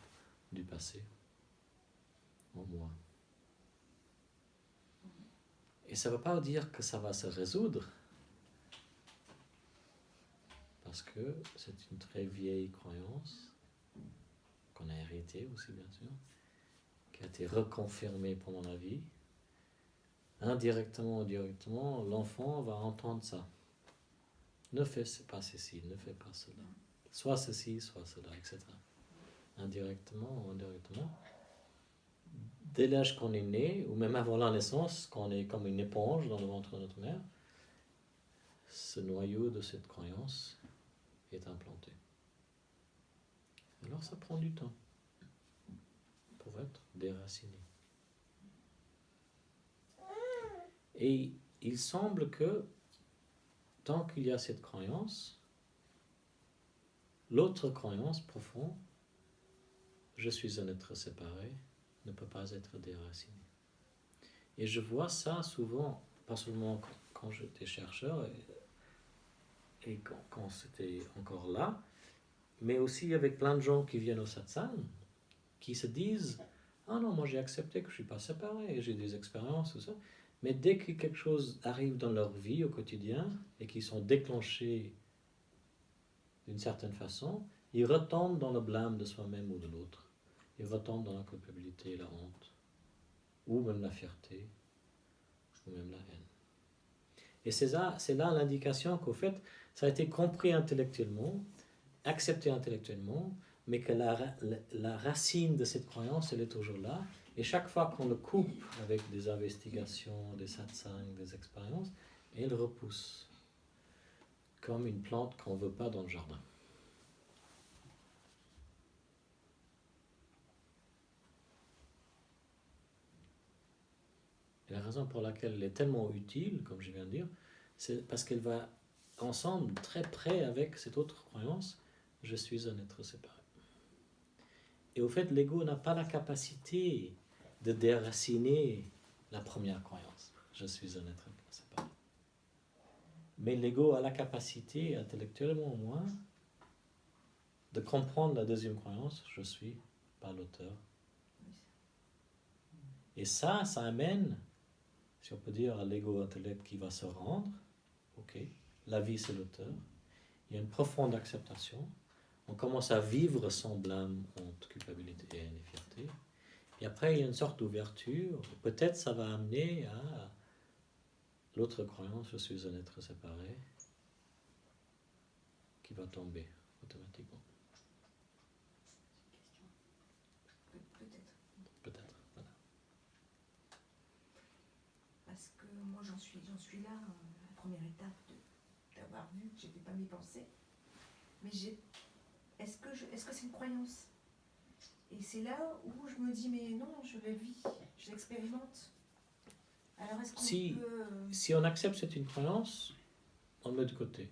du passé en moi. Et ça ne veut pas dire que ça va se résoudre, parce que c'est une très vieille croyance qu'on a héritée aussi, bien sûr, qui a été reconfirmée pendant la vie. Indirectement ou directement, l'enfant va entendre ça. Ne fais pas ceci, ne fais pas cela. Soit ceci, soit cela, etc. Indirectement ou indirectement. Dès l'âge qu'on est né, ou même avant la naissance, quand on est comme une éponge dans le ventre de notre mère, ce noyau de cette croyance est implanté. Alors ça prend du temps pour être déraciné. Et il semble que tant qu'il y a cette croyance, l'autre croyance profonde, je suis un être séparé, ne peut pas être déraciné. Et je vois ça souvent, pas seulement quand j'étais chercheur et quand c'était encore là, mais aussi avec plein de gens qui viennent au satsang, qui se disent « Ah non, moi j'ai accepté que je ne suis pas séparé, j'ai des expériences, tout ça. » Mais dès que quelque chose arrive dans leur vie au quotidien et qu'ils sont déclenchés d'une certaine façon, ils retombent dans le blâme de soi-même ou de l'autre. Ils retombent dans la culpabilité, la honte, ou même la fierté, ou même la haine. Et c'est là l'indication qu'au fait, ça a été compris intellectuellement, accepté intellectuellement, mais que la racine de cette croyance, elle est toujours là. Et chaque fois qu'on le coupe avec des investigations, des satsangs, des expériences, elle repousse. Comme une plante qu'on ne veut pas dans le jardin. Et la raison pour laquelle elle est tellement utile, comme je viens de dire, c'est parce qu'elle va ensemble, très près avec cette autre croyance, je suis un être séparé. Et au fait, l'ego n'a pas la capacité de déraciner la première croyance. Je suis un être séparé. Mais l'ego a la capacité, intellectuellement au moins, de comprendre la deuxième croyance, je suis pas l'auteur. Et ça amène, si on peut dire, à l'ego intellect qui va se rendre, ok, la vie c'est l'auteur, il y a une profonde acceptation, on commence à vivre sans blâme, honte, culpabilité, haine et fierté. Et après, il y a une sorte d'ouverture. Peut-être ça va amener à l'autre croyance, je suis un être séparé, qui va tomber automatiquement. Peut-être, voilà. Parce que moi, j'en suis là, la première étape d'avoir vu que je n'étais pas mes pensées. Mais est-ce que c'est une croyance? Et c'est là où je me dis, mais non, je le vis, je l'expérimente. Alors est-ce qu'on peut... Si on accepte c'est une croyance, on le met de côté.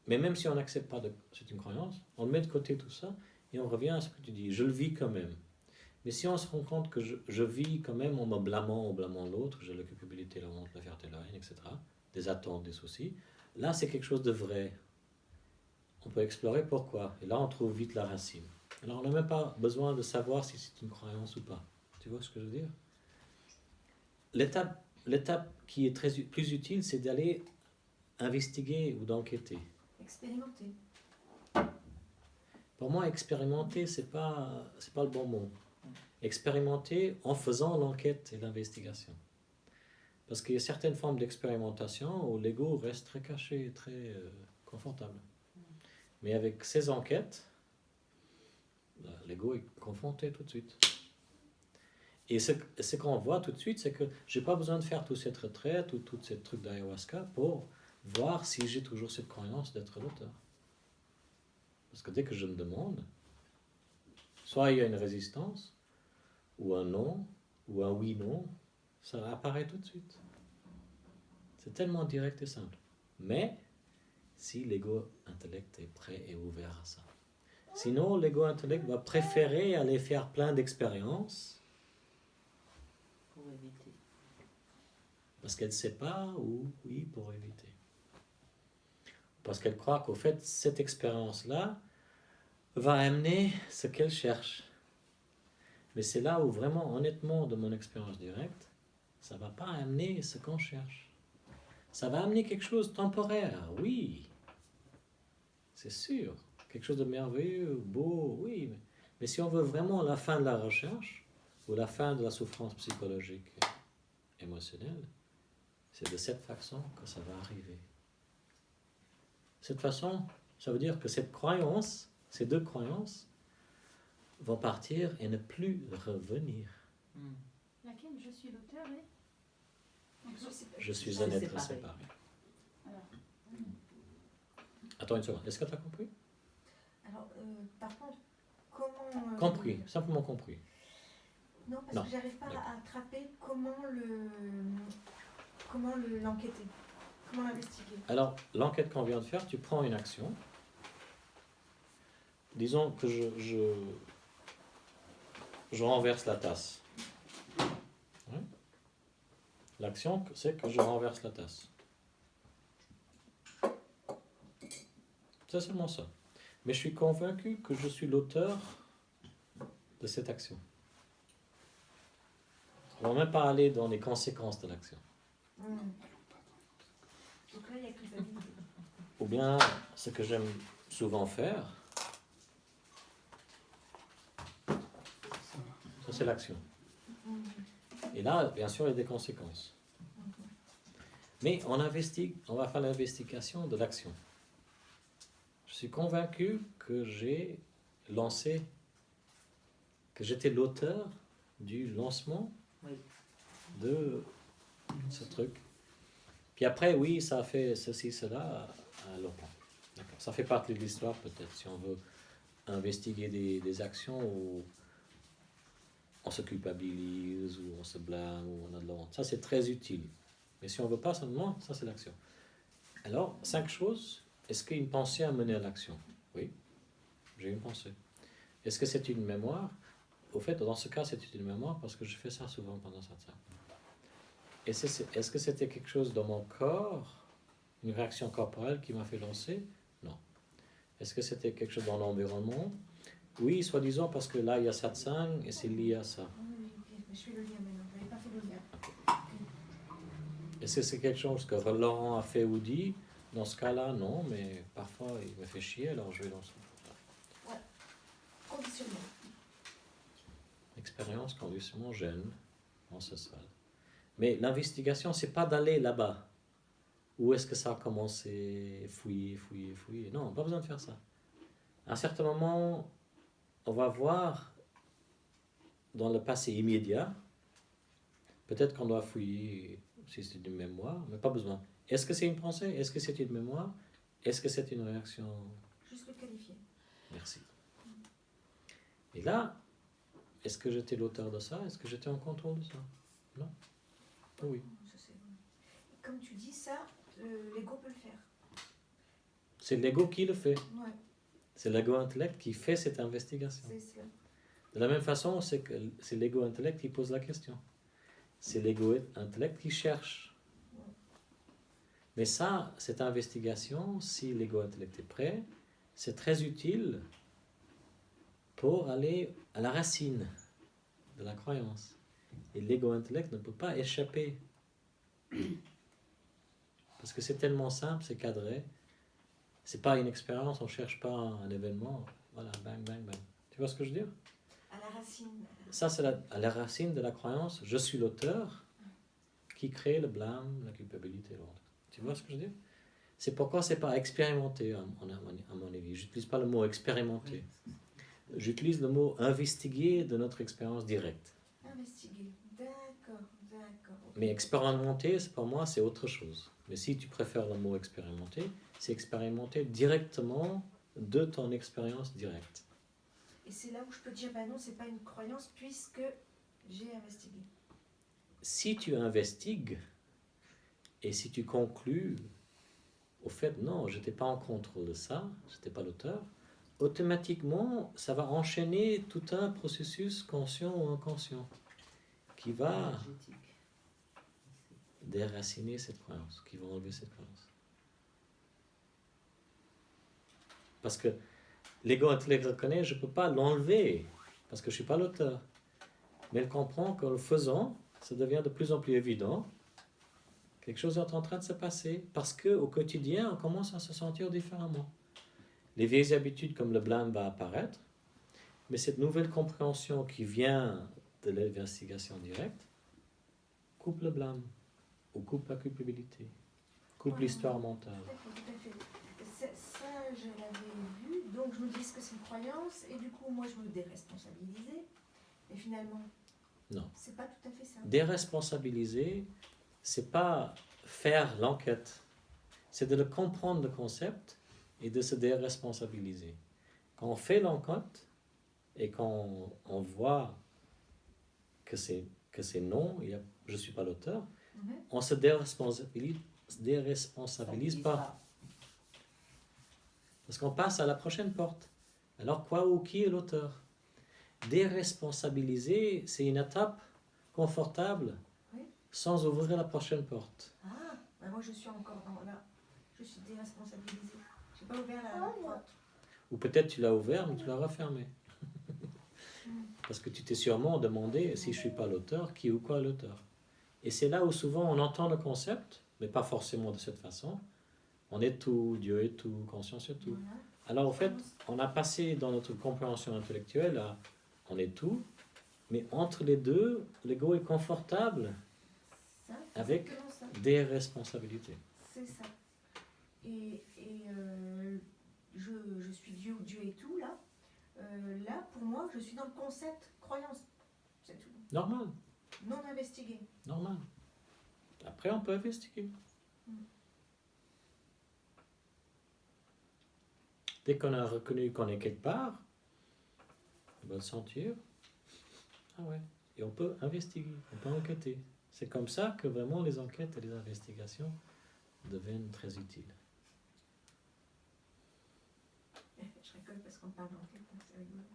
Mais même si on n'accepte pas c'est une croyance, on le met de côté tout ça, et on revient à ce que tu dis, je le vis quand même. Mais si on se rend compte que je vis quand même en me blâmant l'autre, j'ai la culpabilité, la honte, la fierté, la haine, etc., des attentes, des soucis, là c'est quelque chose de vrai. On peut explorer pourquoi. Et là on trouve vite la racine. Alors on n'a même pas besoin de savoir si c'est une croyance ou pas. Tu vois ce que je veux dire? L'étape qui est plus utile, c'est d'aller investiguer ou d'enquêter. Expérimenter. Pour moi, expérimenter, c'est pas le bon mot. Expérimenter en faisant l'enquête et l'investigation. Parce qu'il y a certaines formes d'expérimentation où l'ego reste très caché, très confortable. Mais avec ces enquêtes, l'ego est confronté tout de suite. Et ce qu'on voit tout de suite, c'est que je n'ai pas besoin de faire toute cette retraite ou tout ce truc d'ayahuasca pour voir si j'ai toujours cette croyance d'être l'auteur. Parce que dès que je me demande, soit il y a une résistance, ou un non, ou un oui-non, ça apparaît tout de suite. C'est tellement direct et simple. Mais, si l'ego intellect est prêt et ouvert à ça. Sinon, l'ego intellect va préférer aller faire plein d'expériences pour éviter. Parce qu'elle ne sait pas ou oui pour éviter. Parce qu'elle croit qu'au fait, cette expérience-là va amener ce qu'elle cherche. Mais c'est là où vraiment, honnêtement, de mon expérience directe, ça ne va pas amener ce qu'on cherche. Ça va amener quelque chose de temporaire, oui. C'est sûr. Quelque chose de merveilleux, beau, oui. Mais si on veut vraiment la fin de la recherche, ou la fin de la souffrance psychologique et émotionnelle, c'est de cette façon que ça va arriver. Cette façon, ça veut dire que cette croyance, ces deux croyances, vont partir et ne plus revenir. Laquelle je suis l'auteur et... Je suis un être séparé. Alors, Attends une seconde, est-ce que tu as compris? Alors, par contre, comment... Compris, simplement compris. Non, parce Non. que j'arrive pas à attraper comment l'enquêter, comment l'investiguer. Alors, l'enquête qu'on vient de faire, tu prends une action. Disons que je renverse la tasse. Hein? L'action, c'est que je renverse la tasse. C'est seulement ça. Mais je suis convaincu que je suis l'auteur de cette action. On ne va même pas aller dans les conséquences de l'action. Donc là, il y a culpabilité. Ou bien, ce que j'aime souvent faire, ça c'est l'action. Et là, bien sûr, il y a des conséquences. Mais on investigue, on va faire l'investigation de l'action. Je suis convaincu que j'ai lancé, que j'étais l'auteur du lancement de ce truc. Puis après, oui, ça a fait ceci, cela à Laurent. D'accord. Ça fait partie de l'histoire, peut-être, si on veut investiguer des actions où on se culpabilise, où on se blâme, où on a de la honte. Ça, c'est très utile. Mais si on ne veut pas seulement, ça, c'est l'action. Alors, 5 choses. Est-ce qu'une pensée a mené à l'action? Oui, j'ai une pensée. Est-ce que c'est une mémoire? Au fait, dans ce cas, c'est une mémoire parce que je fais ça souvent pendant satsang. Est-ce que c'était quelque chose dans mon corps, une réaction corporelle qui m'a fait lancer? Non. Est-ce que c'était quelque chose dans l'environnement? Oui, soi-disant parce que là, il y a satsang et c'est lié à ça. Oui, ok, je fais le lien maintenant, je n'avais pas fait le lien. Est-ce que c'est quelque chose que Laurent a fait ou dit? Dans ce cas-là, non, mais parfois il me fait chier, alors je vais lancer. Ouais, conditionnement. Expérience, conditionnement, gêne, ancestral. Mais l'investigation, c'est pas d'aller là-bas. Où est-ce que ça a commencé? Fouiller. Non, pas besoin de faire ça. À un certain moment, on va voir dans le passé immédiat, peut-être qu'on doit fouiller si c'est une mémoire, mais pas besoin. Est-ce que c'est une pensée? Est-ce que c'est une mémoire? Est-ce que c'est une réaction? Juste le qualifier. Merci. Et là, est-ce que j'étais l'auteur de ça? Est-ce que j'étais en contrôle de ça? Non? Oui. Comme tu dis ça, l'ego peut le faire. C'est l'ego qui le fait. Ouais, C'est l'ego intellect qui fait cette investigation. c'est cela. De la même façon, c'est l'ego intellect qui pose la question. C'est l'ego intellect qui cherche. Mais ça, cette investigation, si l'ego intellect est prêt, c'est très utile pour aller à la racine de la croyance. Et l'ego intellect ne peut pas échapper. Parce que c'est tellement simple, c'est cadré. C'est pas une expérience, on cherche pas un événement. Voilà, bang, bang, bang. Tu vois ce que je veux dire? À la racine. Ça, c'est à la racine de la croyance. Je suis l'auteur qui crée le blâme, la culpabilité, l'ordre. Tu vois ce que je veux dire? C'est pourquoi c'est pas expérimenté, à mon avis. J'utilise pas le mot expérimenter. J'utilise le mot investiguer de notre expérience directe. Investiguer. D'accord. Mais expérimenter, pour moi, c'est autre chose. Mais si tu préfères le mot expérimenter, c'est expérimenter directement de ton expérience directe. Et c'est là où je peux dire, bah non, c'est pas une croyance puisque j'ai investigué. Si tu investigues et si tu conclus, au fait, non, je n'étais pas en contrôle de ça, je n'étais pas l'auteur, automatiquement, ça va enchaîner tout un processus conscient ou inconscient qui va déraciner cette croyance, qui va enlever cette croyance. Parce que l'ego intellect reconnaît, je ne peux pas l'enlever, parce que je ne suis pas l'auteur. Mais elle comprend qu'en le faisant, ça devient de plus en plus évident. Quelque chose est en train de se passer, parce qu'au quotidien, on commence à se sentir différemment. Les vieilles habitudes comme le blâme va apparaître, mais cette nouvelle compréhension qui vient de l'investigation directe coupe le blâme, ou coupe la culpabilité, coupe l'histoire mentale. Tout à fait. Ça, je l'avais vu, donc je me dis que c'est une croyance, et du coup, moi, je me déresponsabilisais, et finalement, non. C'est pas tout à fait ça. Déresponsabiliser, c'est pas faire l'enquête, c'est de le comprendre le concept et de se déresponsabiliser. Quand on fait l'enquête et quand on voit que c'est non, je ne suis pas l'auteur, on se déresponsabilise pas. Parce qu'on passe à la prochaine porte. Alors quoi ou qui est l'auteur? Déresponsabiliser, c'est une étape confortable sans ouvrir la prochaine porte. Ah, ben moi je suis encore dans là. Je suis déresponsabilisée. Je n'ai pas ouvert la porte. Ou peut-être tu l'as ouvert, mais tu l'as refermé. Parce que tu t'es sûrement demandé, si je ne suis pas l'auteur, qui ou quoi est l'auteur. Et c'est là où souvent on entend le concept, mais pas forcément de cette façon. On est tout, Dieu est tout, conscience est tout. Alors en fait, on a passé dans notre compréhension intellectuelle à on est tout, mais entre les deux, l'ego est confortable avec des responsabilités. C'est ça. Et je suis Dieu, Dieu est tout, là. Là, pour moi, je suis dans le concept croyance. C'est tout. Normal. Non investigué. Normal. Après, on peut investiguer. Dès qu'on a reconnu qu'on est quelque part, on va le sentir. Ah ouais. Et on peut investiguer, on peut enquêter. C'est comme ça que vraiment les enquêtes et les investigations deviennent très utiles. Je rigole parce qu'on parle d'enquête, donc c'est rigolo.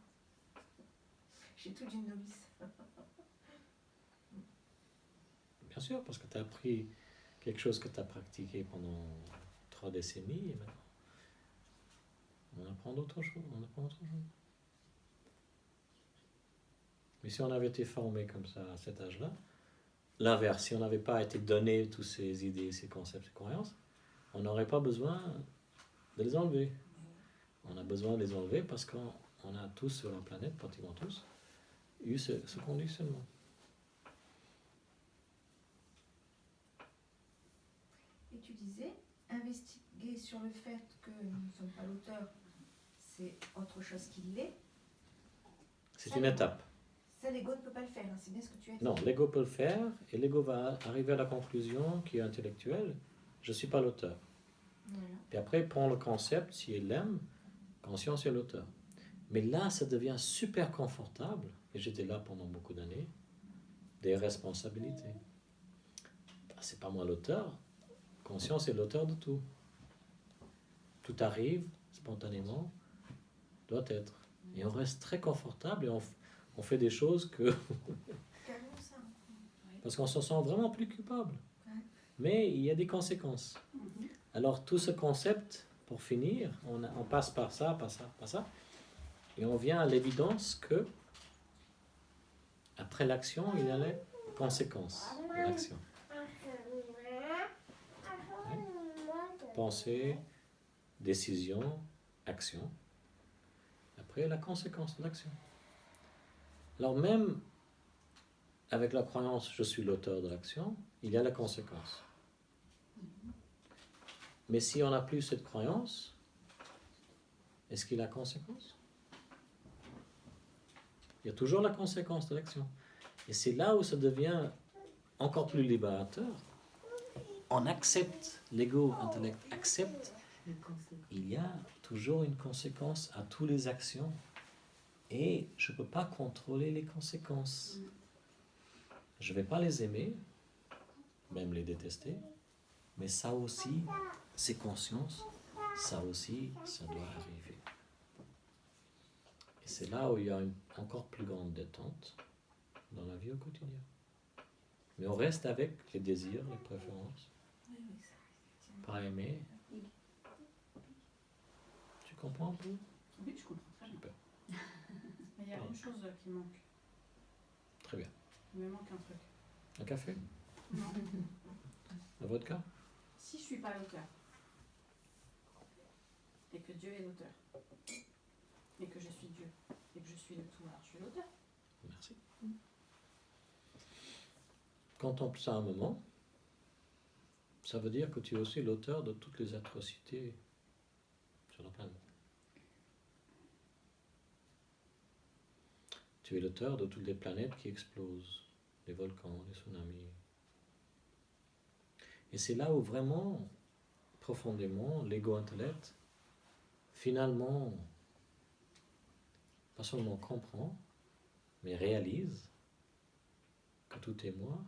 J'ai tout d'une novice. Bien sûr, parce que tu as appris quelque chose que tu as pratiqué pendant 3 décennies et maintenant on apprend d'autres choses. Mais si on avait été formé comme ça à cet âge-là, l'inverse, si on n'avait pas été donné toutes ces idées, ces concepts, ces croyances, on n'aurait pas besoin de les enlever. On a besoin de les enlever parce qu'on a tous sur la planète, pratiquement tous, eu ce conditionnement. Et tu disais, investiguer sur le fait que nous ne sommes pas l'auteur, c'est autre chose qu'il l'est. C'est une étape. Ça, l'ego ne peut pas le faire, hein. C'est bien ce que tu as dit. Non, l'ego peut le faire, et l'ego va arriver à la conclusion qui est intellectuelle, je ne suis pas l'auteur. Voilà. Puis après, il prend le concept, si il l'aime, conscience est l'auteur. Mais là, ça devient super confortable, et j'étais là pendant beaucoup d'années, des responsabilités. C'est pas moi l'auteur, conscience est l'auteur de tout. Tout arrive spontanément, doit être. Et on reste très confortable et on fait des choses que... Parce qu'on se sent vraiment plus coupable. Mais il y a des conséquences. Alors tout ce concept, pour finir, on passe par ça, et on vient à l'évidence que après l'action, il y a les conséquences de l'action. Pensée, décision, action. Après, la conséquence de l'action. Alors même avec la croyance « je suis l'auteur de l'action », il y a la conséquence. Mais si on n'a plus cette croyance, est-ce qu'il y a la conséquence? Il y a toujours la conséquence de l'action. Et c'est là où ça devient encore plus libérateur. On accepte, l'ego intellect accepte, il y a toujours une conséquence à toutes les actions. Et je ne peux pas contrôler les conséquences. Je ne vais pas les aimer, même les détester, mais ça aussi, c'est conscience, ça aussi, ça doit arriver. Et c'est là où il y a une encore plus grande détente dans la vie au quotidien. Mais on reste avec les désirs, les préférences. Pas aimer. Tu comprends un peu? Oui, je comprends très bien. Super. Mais il y a une chose qui manque. Très bien. Il me manque un truc. Un café? Non. Un vodka? Si je suis pas l'auteur, et que Dieu est l'auteur, et que je suis Dieu, et que je suis le tout, alors je suis l'auteur. Merci. Contemple ça un moment. Ça veut dire que tu es aussi l'auteur de toutes les atrocités sur la planète. Tu es l'auteur de toutes les planètes qui explosent, les volcans, les tsunamis. Et c'est là où vraiment, profondément, l'ego-intellect, finalement, pas seulement comprend, mais réalise que tout est moi,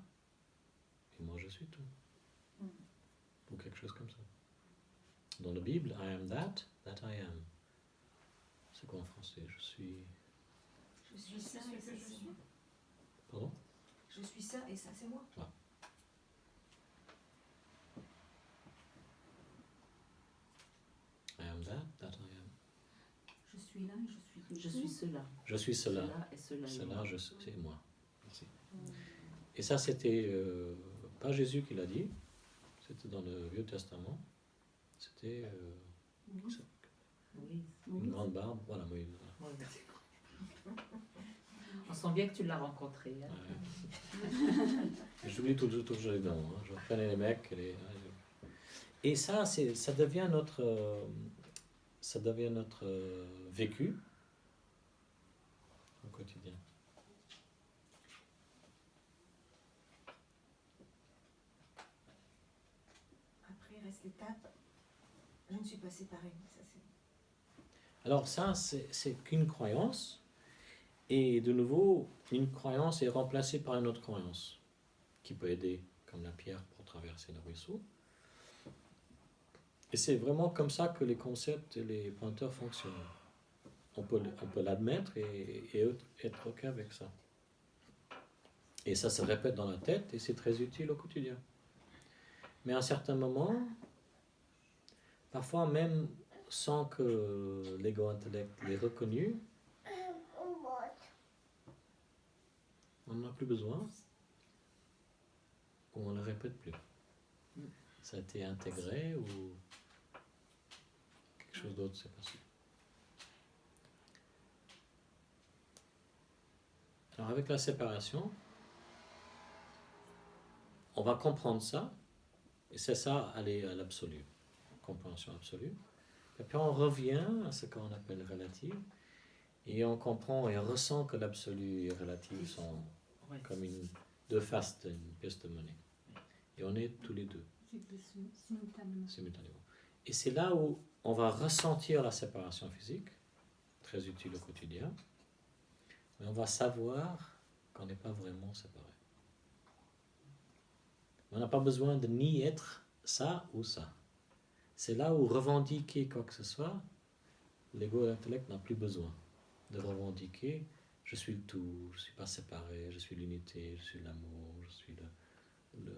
et moi je suis tout. Ou quelque chose comme ça. Dans la Bible, I am that I am. C'est quoi en français? Je suis... Je suis ça et ça, c'est moi. Pardon? Je suis ça et ça, c'est moi. Ah. I am that I am. Je suis là et je suis tout. Je suis cela. Je suis cela. Et cela est Cela, moi. c'est moi. Merci. Et ça, c'était pas Jésus qui l'a dit, c'était dans le Vieux Testament. C'était Moïse. une grande barbe. Voilà, Moïse. Voilà. On sent bien que tu l'as rencontré. Hein. Ouais. J'oublie toujours les noms. Hein. Je reconnais les mecs. Et ça, ça devient notre vécu au quotidien. Après, il reste l'étape. Je ne suis pas séparée. Ça, c'est... Alors ça, c'est qu'une croyance. Et de nouveau, une croyance est remplacée par une autre croyance qui peut aider, comme la pierre pour traverser le ruisseau. Et c'est vraiment comme ça que les concepts et les pointeurs fonctionnent. On peut l'admettre et être OK avec ça. Et ça se répète dans la tête et c'est très utile au quotidien. Mais à un certain moment, parfois même sans que l'ego-intellect l'ait reconnu, on n'en a plus besoin ou on ne le répète plus. Ça a été intégré ou quelque chose d'autre s'est passé. Alors avec la séparation, on va comprendre ça, et c'est ça, aller à l'absolu, compréhension absolue. Et puis on revient à ce qu'on appelle relative, et on comprend et on ressent que l'absolu et relatif sont comme deux faces d'une pièce de monnaie. Et on est tous les deux. Simultanément. Et c'est là où on va ressentir la séparation physique, très utile au quotidien, mais on va savoir qu'on n'est pas vraiment séparés. On n'a pas besoin de ni être ça ou ça. C'est là où revendiquer quoi que ce soit, l'ego et l'intellect n'a plus besoin de revendiquer. Je suis le tout, je ne suis pas séparé, je suis l'unité, je suis l'amour, je suis le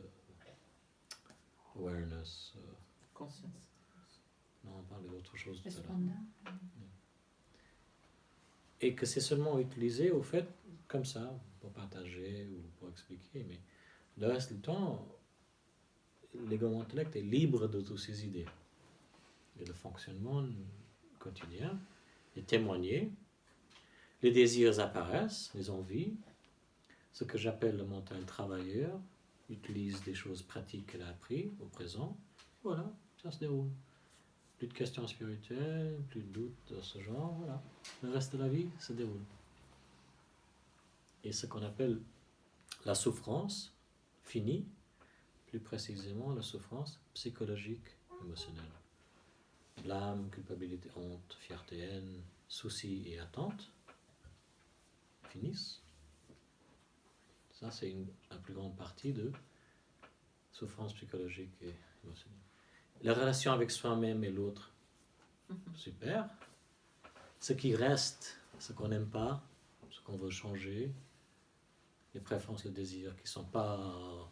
awareness. Conscience. Non, on parlait d'autre chose tout Le à l'heure. splendor. Et que c'est seulement utilisé au fait comme ça, pour partager ou pour expliquer. Mais le reste du temps, l'ego-intellect est libre de toutes ces idées. Et le fonctionnement quotidien est témoigné. Les désirs apparaissent, les envies. Ce que j'appelle le mental travailleur utilise des choses pratiques qu'elle a apprises au présent. Voilà, ça se déroule. Plus de questions spirituelles, plus de doutes de ce genre, voilà. Le reste de la vie se déroule. Et ce qu'on appelle la souffrance finie, plus précisément la souffrance psychologique, émotionnelle. Blâme, culpabilité, honte, fierté, haine, soucis et attentes finissent. Ça, c'est la plus grande partie de souffrance psychologique et émotionnelle. La relation avec soi-même et l'autre, super. Ce qui reste, ce qu'on n'aime pas, ce qu'on veut changer, les préférences, les désirs qui ne sont pas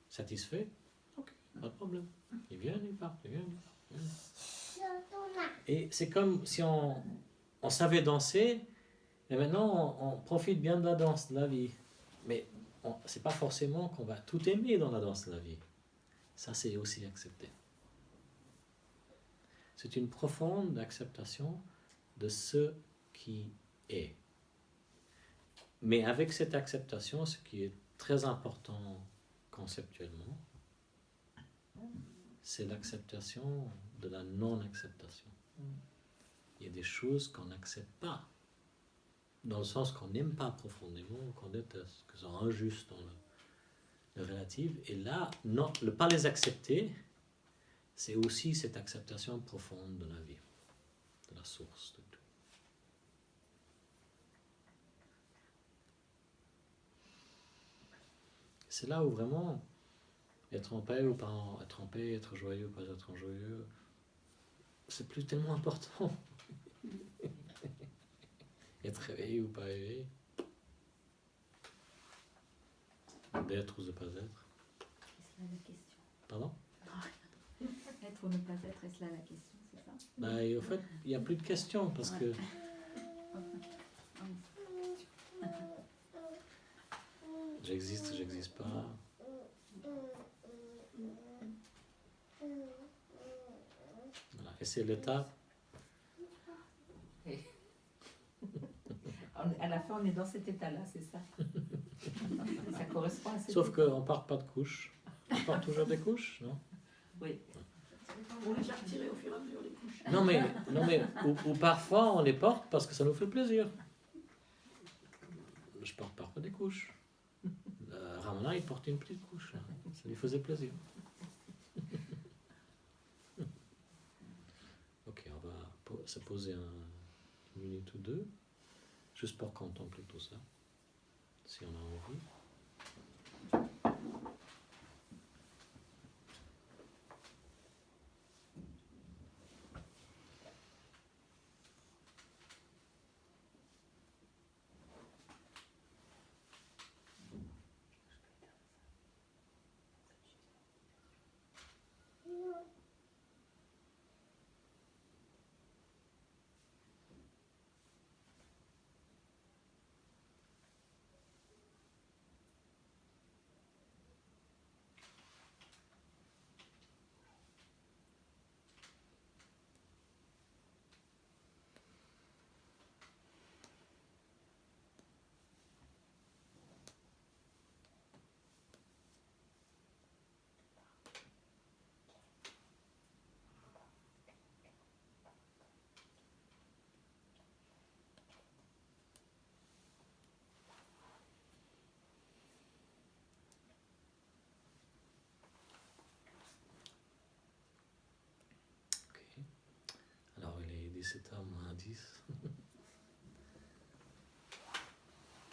satisfaits, ok, pas de problème. Ils viennent, ils partent, ils viennent, ils partent. Et c'est comme si on savait danser, mais maintenant on profite bien de la danse, de la vie. Mais c'est pas forcément qu'on va tout aimer dans la danse de la vie. Ça, c'est aussi accepté. C'est une profonde acceptation de ce qui est. Mais avec cette acceptation, ce qui est très important conceptuellement, c'est l'acceptation de la non-acceptation. Il y a des choses qu'on n'accepte pas, dans le sens qu'on n'aime pas profondément, qu'on déteste, que sont injustes dans le relatif. Et là, non, ne pas les accepter, c'est aussi cette acceptation profonde de la vie, de la source de tout. C'est là où vraiment être en paix ou pas être en paix, être joyeux ou pas être joyeux, c'est plus tellement important. Être réveillé ou pas réveillé, d'être ou de pas être. Est-ce là la question? Pardon? Être ou ne pas être, est-ce là la question, c'est ça? Bah, et au fait, il n'y a plus de questions parce que j'existe, j'existe pas. Voilà. Et c'est l'état. À la fin, on est dans cet état-là, c'est ça. Ça correspond à cet Sauf état. qu'on ne part pas de couches. On porte toujours des couches, non? Oui. On les a retirés au fur et à mesure des couches. Non mais ou parfois on les porte parce que ça nous fait plaisir. Je porte parfois des couches. Ramana, il portait une petite couche. Ça lui faisait plaisir. Ok, on va se poser une minute ou deux, juste pour contempler tout ça, si on a envie. Alors il est 17h moins 10.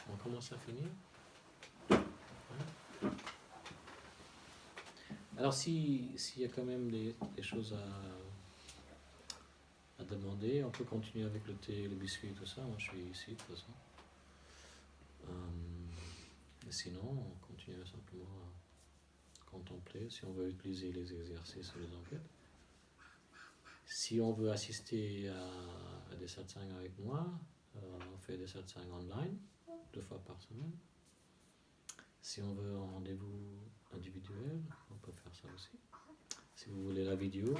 On commence à finir. Ouais. Alors s'il y a quand même des choses à demander, on peut continuer avec le thé, le biscuit, tout ça. Moi je suis ici de toute façon. Et sinon, on continue simplement à contempler si on veut utiliser les exercices ou les enquêtes. Si on veut assister à des satsangs avec moi, on fait des satsangs online, 2 fois par semaine. Si on veut un rendez-vous individuel, on peut faire ça aussi. Si vous voulez la vidéo,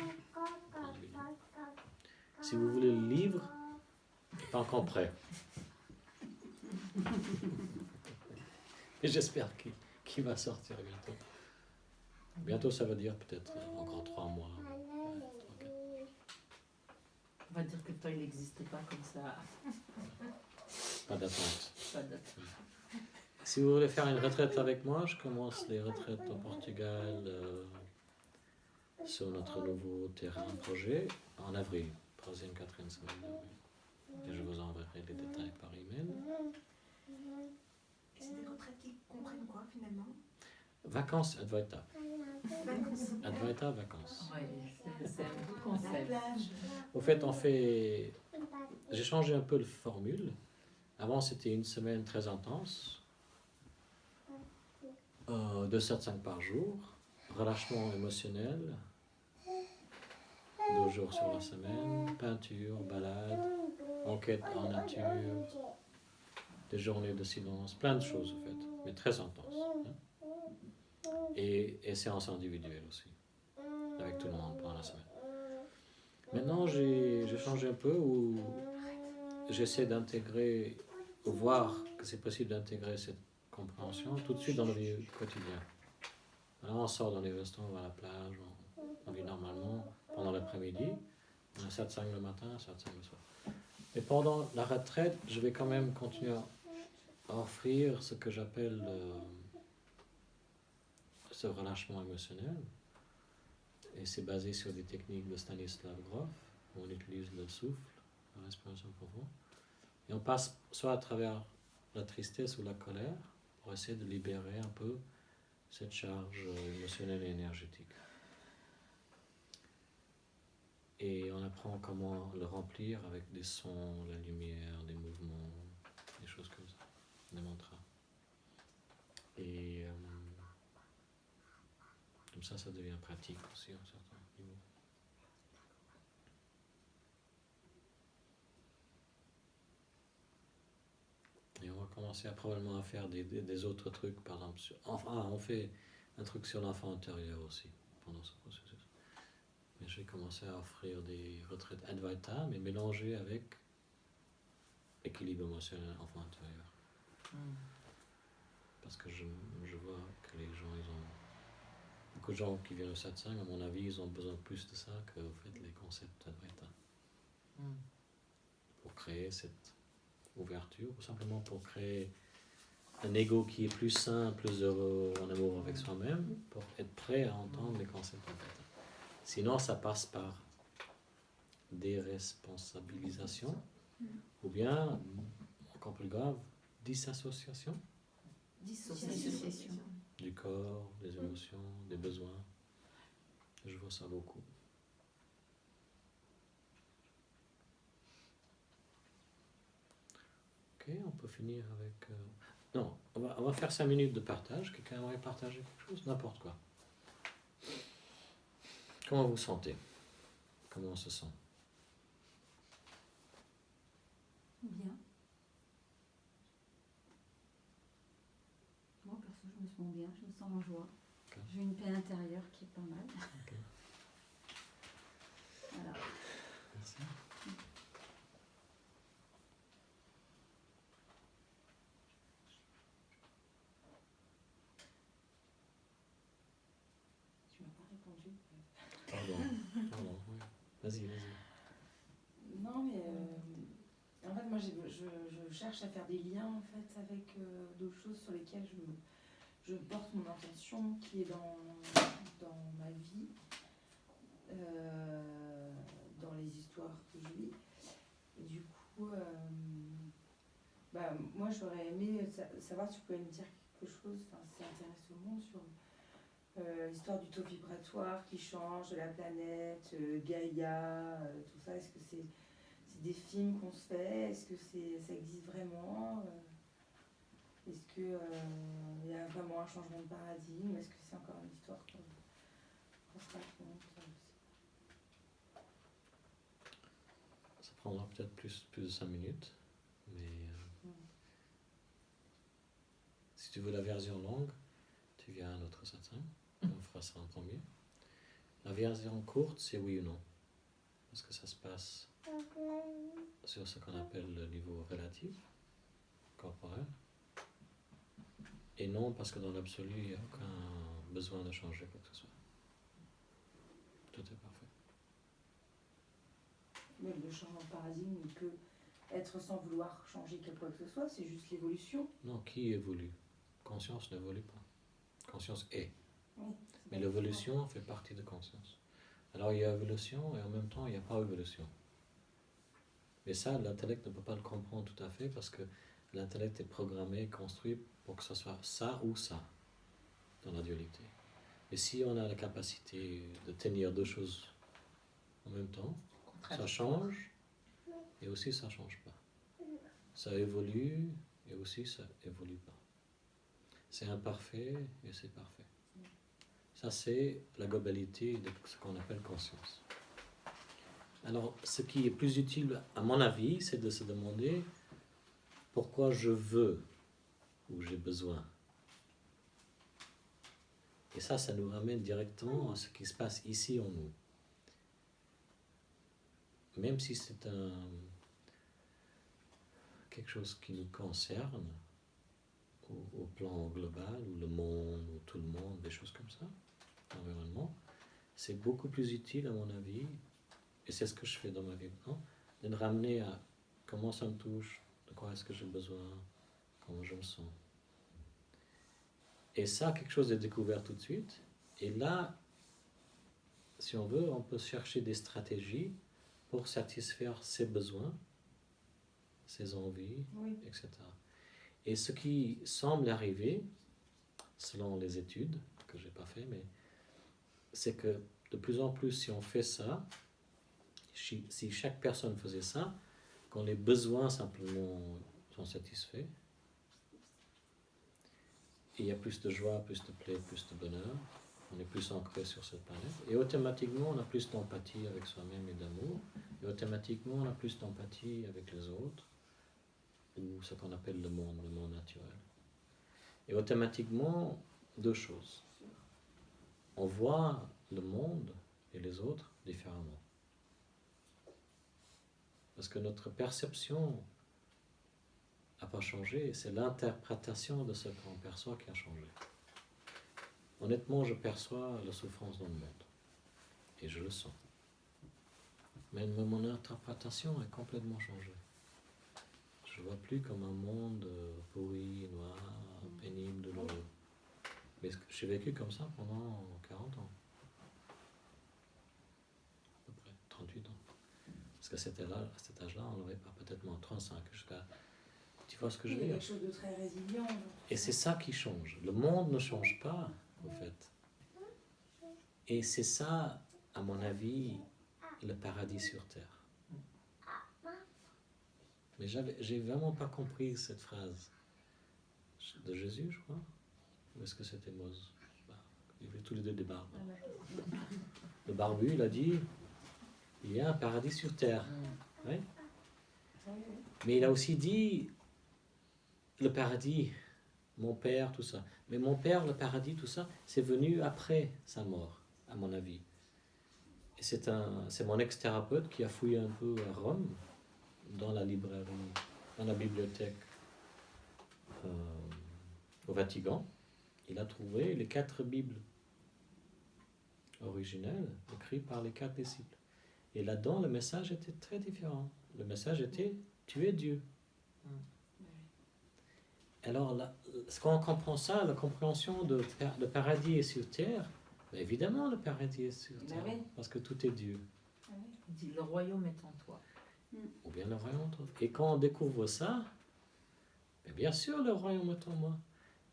si vous voulez le livre, il n'est pas encore prêt. Et j'espère qu'il va sortir bientôt. Bientôt, ça veut dire peut-être encore 3 mois. On va dire que toi, il n'existe pas comme ça. Pas d'attente. Pas d'attente. Si vous voulez faire une retraite avec moi, je commence les retraites au Portugal sur notre nouveau terrain projet en avril, 3e, 4e semaine d'avril. Et je vous enverrai les détails par email. Et c'est des retraites qui comprennent quoi finalement? Vacances Advaita. Vacances. Advaita, vacances. Oui, c'est un beau La concept. plage. Au fait, j'ai changé un peu la formule. Avant, c'était une semaine très intense. 2 satsang par jour. Relâchement émotionnel. 2 jours sur la semaine, peinture, balade, enquête en nature, des journées de silence, plein de choses en fait, mais très intenses. Hein. Et séances individuelles aussi, avec tout le monde pendant la semaine. Maintenant, j'ai changé un peu où j'essaie d'intégrer, voir que c'est possible d'intégrer cette compréhension tout de suite dans le vie quotidien. Alors on sort dans les restaurants, on va à la plage, on vit normalement pendant l'après-midi, on a satsang le matin, satsang le soir. Et pendant la retraite, je vais quand même continuer à offrir ce que j'appelle ce relâchement émotionnel. Et c'est basé sur des techniques de Stanislav Grof, où on utilise le souffle, la respiration profonde. Et on passe soit à travers la tristesse ou la colère, pour essayer de libérer un peu cette charge émotionnelle et énergétique. Et on apprend comment le remplir avec des sons, la lumière, des mouvements, des choses comme ça, des mantras. Et comme ça devient pratique aussi à un certain niveau. Et on va commencer probablement à faire des autres trucs, par exemple. On fait un truc sur l'enfant intérieur aussi, pendant ce processus. Mais je vais commencer à offrir des retraites Advaita, mais mélangées avec équilibre émotionnel enfant intérieur. Parce que je vois que les gens, ils ont... Beaucoup de gens qui viennent au satsang, à mon avis, ils ont besoin plus de ça que en fait, les concepts Advaita. Pour créer cette ouverture, ou simplement pour créer un ego qui est plus sain, plus heureux, en amour avec soi-même, pour être prêt à entendre les concepts Advaita. Sinon, ça passe par déresponsabilisation, ou bien, encore plus grave, dissociation du corps, des émotions, des besoins. Je vois ça beaucoup. Ok, on peut finir avec... Non, on va faire 5 minutes de partage. Quelqu'un aimerait partager quelque chose? N'importe quoi. Comment vous sentez? Comment on se sent? Bien. Moi, perso, je me sens bien, je me sens en joie. Okay. J'ai une paix intérieure qui est pas mal. Okay. Voilà. Merci. Tu m'as pas répondu. Pardon, oui. Vas-y. Non, mais en fait, moi, je cherche à faire des liens en fait avec d'autres choses sur lesquelles je porte mon intention, qui est dans ma vie, dans les histoires que je vis. Et du coup, moi, j'aurais aimé savoir si tu pouvais me dire quelque chose, enfin, si ça intéresse tout le monde, sur l'histoire du taux vibratoire qui change, de la planète, Gaïa, tout ça. Est-ce que c'est des films qu'on se fait? Est-ce que ça existe vraiment? Est-ce qu'il y a vraiment un changement de paradigme? Est-ce que c'est encore une histoire qu'on se raconte? Ça prendra peut-être plus de 5 minutes, mais si tu veux la version longue, tu viens à un autre satsang, on fera ça en premier. La version courte, c'est oui ou non, parce que ça se passe sur ce qu'on appelle le niveau relatif, corporel, et non parce que dans l'absolu, il n'y a aucun besoin de changer quoi que ce soit. Tout est parfait. Mais le changement de paradigme, il peut être sans vouloir changer quoi que ce soit, c'est juste l'évolution. Non, qui évolue? Conscience n'évolue pas. Conscience est. Oui, mais l'évolution fait partie de conscience. Alors il y a évolution et en même temps il n'y a pas évolution. Mais ça, l'intellect ne peut pas le comprendre tout à fait parce que l'intellect est programmé, construit pour que ce soit ça ou ça dans la dualité. Et si on a la capacité de tenir deux choses en même temps, ça change et aussi ça ne change pas. Ça évolue et aussi ça évolue pas. C'est imparfait et c'est parfait. Ça, c'est la globalité de ce qu'on appelle conscience. Alors, ce qui est plus utile, à mon avis, c'est de se demander pourquoi je veux ou j'ai besoin. Et ça nous ramène directement à ce qui se passe ici en nous. Même si c'est quelque chose qui nous concerne, au plan global, ou le monde, ou tout le monde, des choses comme ça, l'environnement, c'est beaucoup plus utile à mon avis, et c'est ce que je fais dans ma vie maintenant, de me ramener à comment ça me touche, de quoi est-ce que j'ai besoin, comment je me sens. Et ça, quelque chose est découvert tout de suite, et là, si on veut, on peut chercher des stratégies pour satisfaire ses besoins, ses envies, Oui. etc. Et ce qui semble arriver, selon les études que je n'ai pas fait, mais c'est que de plus en plus, si on fait ça, si chaque personne faisait ça, quand les besoins simplement sont satisfaits, il y a plus de joie, plus de paix, plus de bonheur, on est plus ancré sur cette planète, et automatiquement on a plus d'empathie avec soi-même et d'amour, et automatiquement on a plus d'empathie avec les autres, ou ce qu'on appelle le monde naturel. Et automatiquement, deux choses. On voit le monde et les autres différemment. Parce que notre perception n'a pas changé, c'est l'interprétation de ce qu'on perçoit qui a changé. Honnêtement, je perçois la souffrance dans le monde, et je le sens. Mais mon interprétation est complètement changée. Je ne vois plus comme un monde pourri, noir, pénible, douloureux. Mais j'ai vécu comme ça pendant 40 ans. À peu près, 38 ans. Parce qu'à cet âge-là, on n'aurait pas peut-être moins 35 jusqu'à... Tu vois ce que je veux dire? Il y a quelque chose de très résilient. Et c'est ça qui change. Le monde ne change pas, au fait. Et c'est ça, à mon avis, le paradis sur Terre. Mais j'ai vraiment pas compris cette phrase de Jésus, je crois. Ou est-ce que c'était Mose? Il y avait tous les deux des barbes. Le barbu, il a dit, il y a un paradis sur terre. Oui. Mais il a aussi dit, le paradis, mon père, tout ça. Mais mon père, le paradis, tout ça, c'est venu après sa mort, à mon avis. Et c'est mon ex-thérapeute qui a fouillé un peu à Rome, dans la librairie, dans la bibliothèque au Vatican. Il a trouvé les 4 Bibles originelles, écrites par les 4 disciples. Et là-dedans, le message était très différent. Le message était « Tu es Dieu ». Alors, là, quand on comprend ça, la compréhension de paradis est sur terre, ben évidemment le paradis est sur terre, parce que tout est Dieu. Il dit le royaume est en toi. Ou bien le royaume est en toi. Et quand on découvre ça, ben bien sûr le royaume est en moi.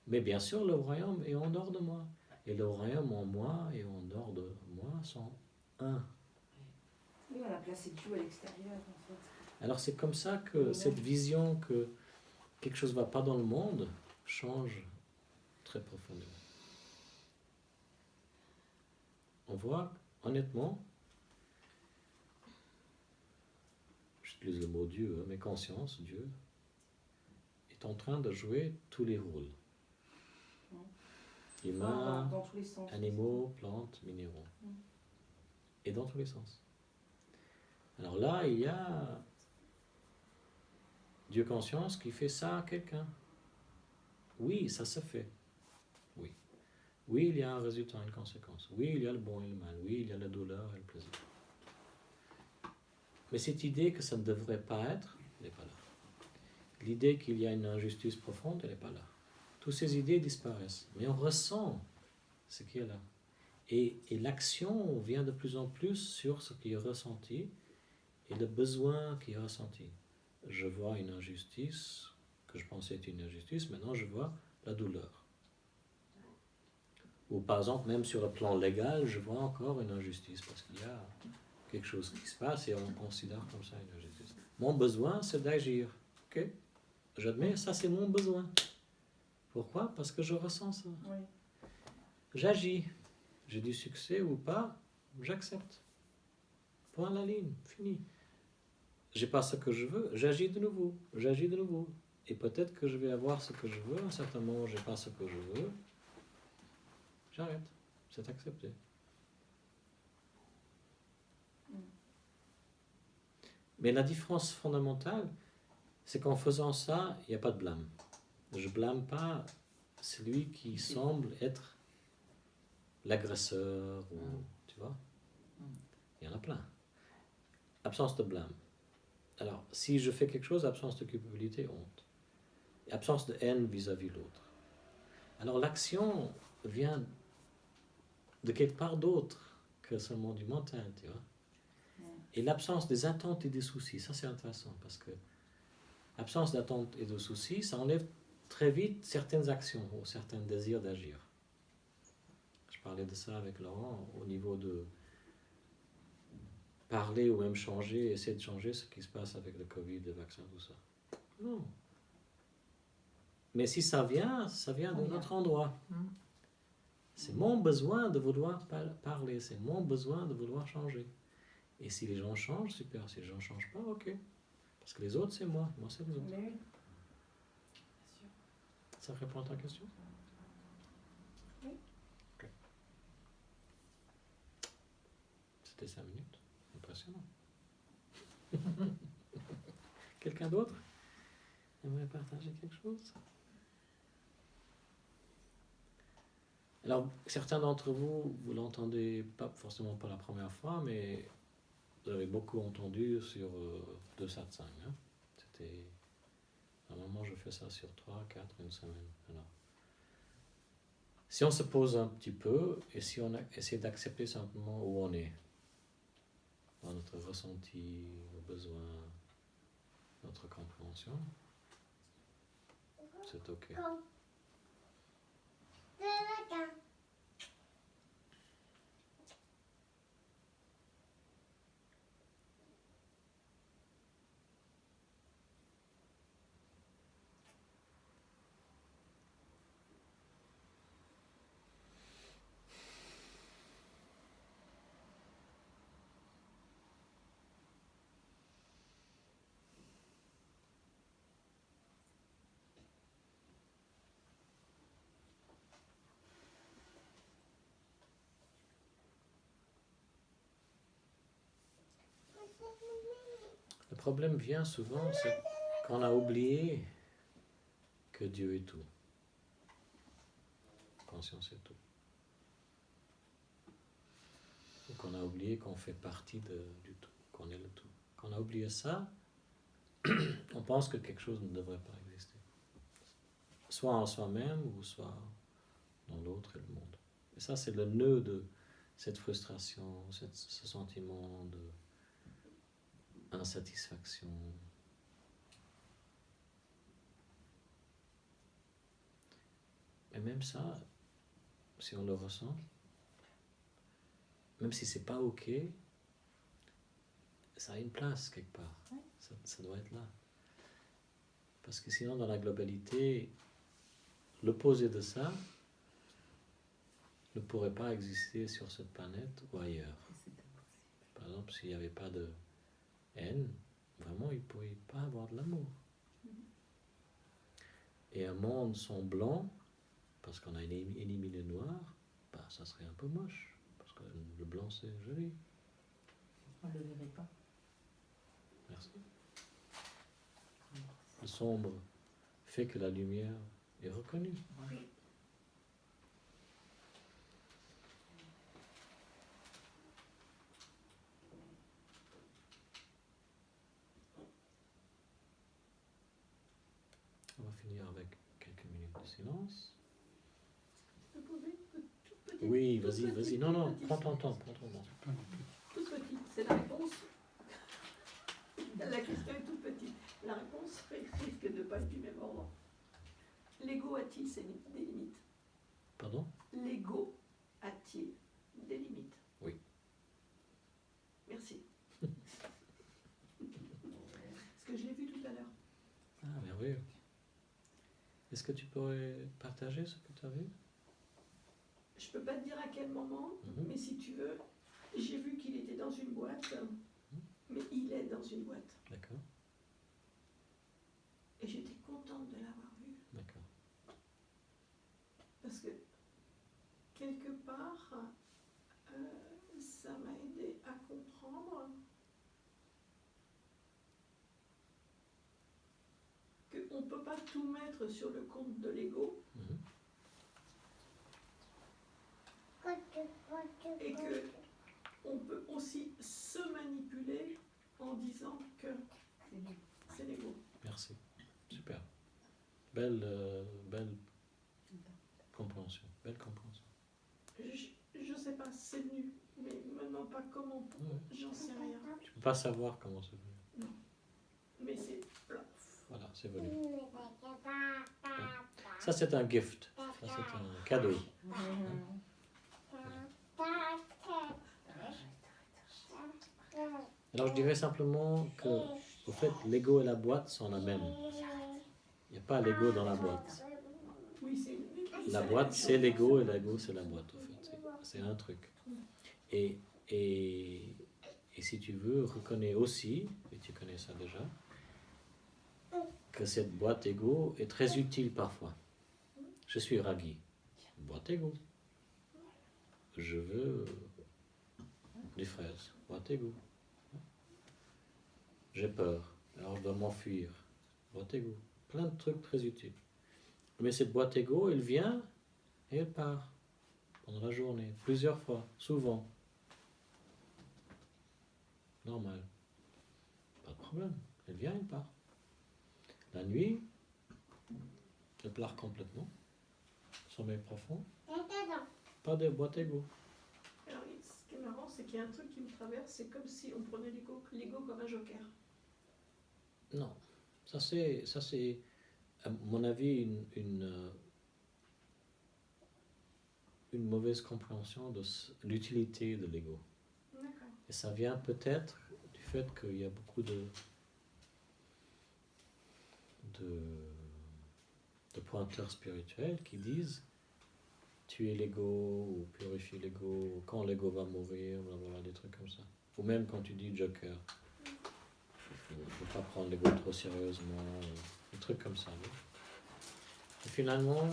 Mais bien sûr le royaume est en dehors de moi. Et le royaume en moi et en dehors de moi sont un. Oui, on a placé Dieu à l'extérieur, en fait. Alors c'est comme ça que cette vision que quelque chose ne va pas dans le monde change très profondément. On voit, honnêtement, j'utilise le mot Dieu, mais conscience, Dieu, est en train de jouer tous les rôles. Humains, dans tous les sens, animaux, plantes, minéraux. Et dans tous les sens. Alors là, il y a Dieu conscience qui fait ça à quelqu'un. Oui, ça se fait. Oui. Oui, il y a un résultat, une conséquence. Oui, il y a le bon et le mal. Oui, il y a la douleur et le plaisir. Mais cette idée que ça ne devrait pas être, elle n'est pas là. L'idée qu'il y a une injustice profonde, elle n'est pas là. Toutes ces idées disparaissent. Mais on ressent ce qui est là. Et l'action vient de plus en plus sur ce qui est ressenti et le besoin qui est ressenti. Je vois une injustice, que je pensais être une injustice, maintenant je vois la douleur. Ou par exemple, même sur le plan légal, je vois encore une injustice, parce qu'il y a quelque chose qui se passe et on considère comme ça une injustice. Mon besoin, c'est d'agir. Ok? J'admets, ça c'est mon besoin. Pourquoi? Parce que je ressens ça. Oui. J'agis. J'ai du succès ou pas, j'accepte. point à la ligne, fini. J'ai pas ce que je veux, j'agis de nouveau. Et peut-être que je vais avoir ce que je veux, à un certain moment, j'ai pas ce que je veux. J'arrête. C'est accepté. Mais la différence fondamentale, c'est qu'en faisant ça, il n'y a pas de blâme. Je blâme pas celui qui semble être l'agresseur, ou, tu vois. Il y en a plein. Absence de blâme. Alors, si je fais quelque chose, absence de culpabilité, honte. Et absence de haine vis-à-vis de l'autre. Alors, l'action vient de quelque part d'autre que seulement du mental, tu vois. Et l'absence des attentes et des soucis, ça c'est intéressant, parce que l'absence d'attentes et de soucis, ça enlève très vite certaines actions ou certains désirs d'agir. Je parlais de ça avec Laurent au niveau de parler ou même changer, essayer de changer ce qui se passe avec le Covid, le vaccin, tout ça. Non. Mais si ça vient d'un autre endroit. C'est mon besoin de vouloir parler, c'est mon besoin de vouloir changer. Et si les gens changent, super. Si les gens ne changent pas, ok. Parce que les autres, c'est moi c'est les autres. Mais Ça répond à ta question? Oui. Ok. C'était 5 minutes. Impressionnant. Quelqu'un d'autre aimerait partager quelque chose? Alors, certains d'entre vous, vous l'entendez pas forcément pour la première fois, mais vous avez beaucoup entendu sur 2 SAT5. Hein? C'était... À un moment, je fais ça sur 3, 4, une semaine. Alors, si on se pose un petit peu, et si on essaie d'accepter simplement où on est, dans notre ressenti, nos besoins, notre compréhension, c'est ok. Le problème vient souvent, c'est qu'on a oublié que Dieu est tout. Conscience est tout. Et qu'on a oublié qu'on fait partie du tout, qu'on est le tout. Quand on a oublié ça, on pense que quelque chose ne devrait pas exister. Soit en soi-même, ou soit dans l'autre et le monde. Et ça, c'est le nœud de cette frustration, ce sentiment d'insatisfaction. Et même ça, si on le ressent, même si c'est pas ok, ça a une place quelque part. Ça doit être là. Parce que sinon, dans la globalité, l'opposé de ça ne pourrait pas exister sur cette planète ou ailleurs. Par exemple, s'il n'y avait pas de haine, vraiment, il ne pourrait pas avoir de l'amour. Et un monde sans blanc, parce qu'on a éliminé le noir, bah, ça serait un peu moche. Parce que le blanc, c'est joli. On ne le verrait pas. Merci. Le sombre fait que la lumière est reconnue. Oui. On va finir avec quelques minutes de silence. Je peux poser une toute petite. Oui, toute vas-y. petite, Non, toute petite. prends ton temps. Toute petite, c'est la réponse. La question est toute petite. La réponse risque de ne pas être du même ordre. L'ego a-t-il des limites? Pardon? L'ego a-t-il des limites? Oui. Merci. Parce que je l'ai vu tout à l'heure. Ah, merveilleux. Est-ce que tu pourrais partager ce que tu as vu? Je peux pas te dire à quel moment, Mhm. mais si tu veux, j'ai vu qu'il était dans une boîte, mais il est dans une boîte. D'accord. Et j'étais contente de l'avoir vu. D'accord. Parce que, quelque part, ça m'a aidé à comprendre qu'on ne peut pas tout mettre sur le compte de l'ego. Mhm. Et que on peut aussi se manipuler en disant que c'est l'ego. Merci. Super. Belle compréhension. Belle compréhension. Je sais pas, c'est venu, mais me demande pas comment, j'en sais rien. Tu ne peux pas savoir comment c'est venu. Non. Mais c'est là. Voilà, c'est venu. Ça, c'est un gift. Ça, c'est un cadeau. Alors, je dirais simplement que, au fait, l'ego et la boîte sont la même. Il n'y a pas l'ego dans la boîte. Oui, c'est La boîte, c'est l'ego et l'ego, c'est la boîte, au fait. C'est un truc. Et si tu veux, reconnais aussi, et tu connais ça déjà, que cette boîte ego est très utile parfois. Je suis ragui. Boîte ego. Je veux des fraises. Boîte ego. J'ai peur. Alors je dois m'enfuir. Boîte ego. Plein de trucs très utiles. Mais cette boîte ego, elle vient et elle part. Pendant la journée. Plusieurs fois. Souvent. Normal. Pas de problème. Elle vient, elle part. La nuit, elle part complètement. Sommeil profond. Pas de boîte ego. Alors, ce qui est marrant, c'est qu'il y a un truc qui me traverse, c'est comme si on prenait l'ego comme un joker. Non. Ça c'est à mon avis, une mauvaise compréhension de l'utilité de l'ego. D'accord. Et ça vient peut-être du fait qu'il y a beaucoup de pointeurs spirituels qui disent tuer l'ego ou purifier l'ego, quand l'ego va mourir, blablabla, des trucs comme ça. Ou même quand tu dis joker, il ne faut pas prendre l'ego trop sérieusement, des trucs comme ça. Oui. Et finalement,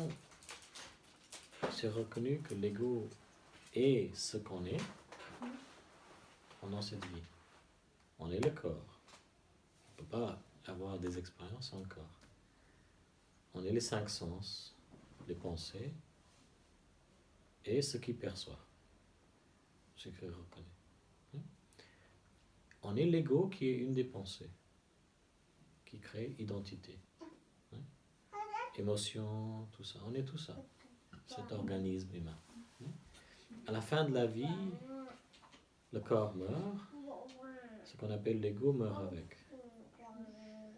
c'est reconnu que l'ego est ce qu'on est pendant cette vie. On est le corps. On ne peut pas avoir des expériences sans le corps. On est les 5 sens, les pensées et ce qui perçoit, ce qui reconnaît. On est l'ego qui est une des pensées, qui crée identité. Émotion, tout ça. On est tout ça, cet organisme humain. À la fin de la vie, le corps meurt, ce qu'on appelle l'ego meurt avec.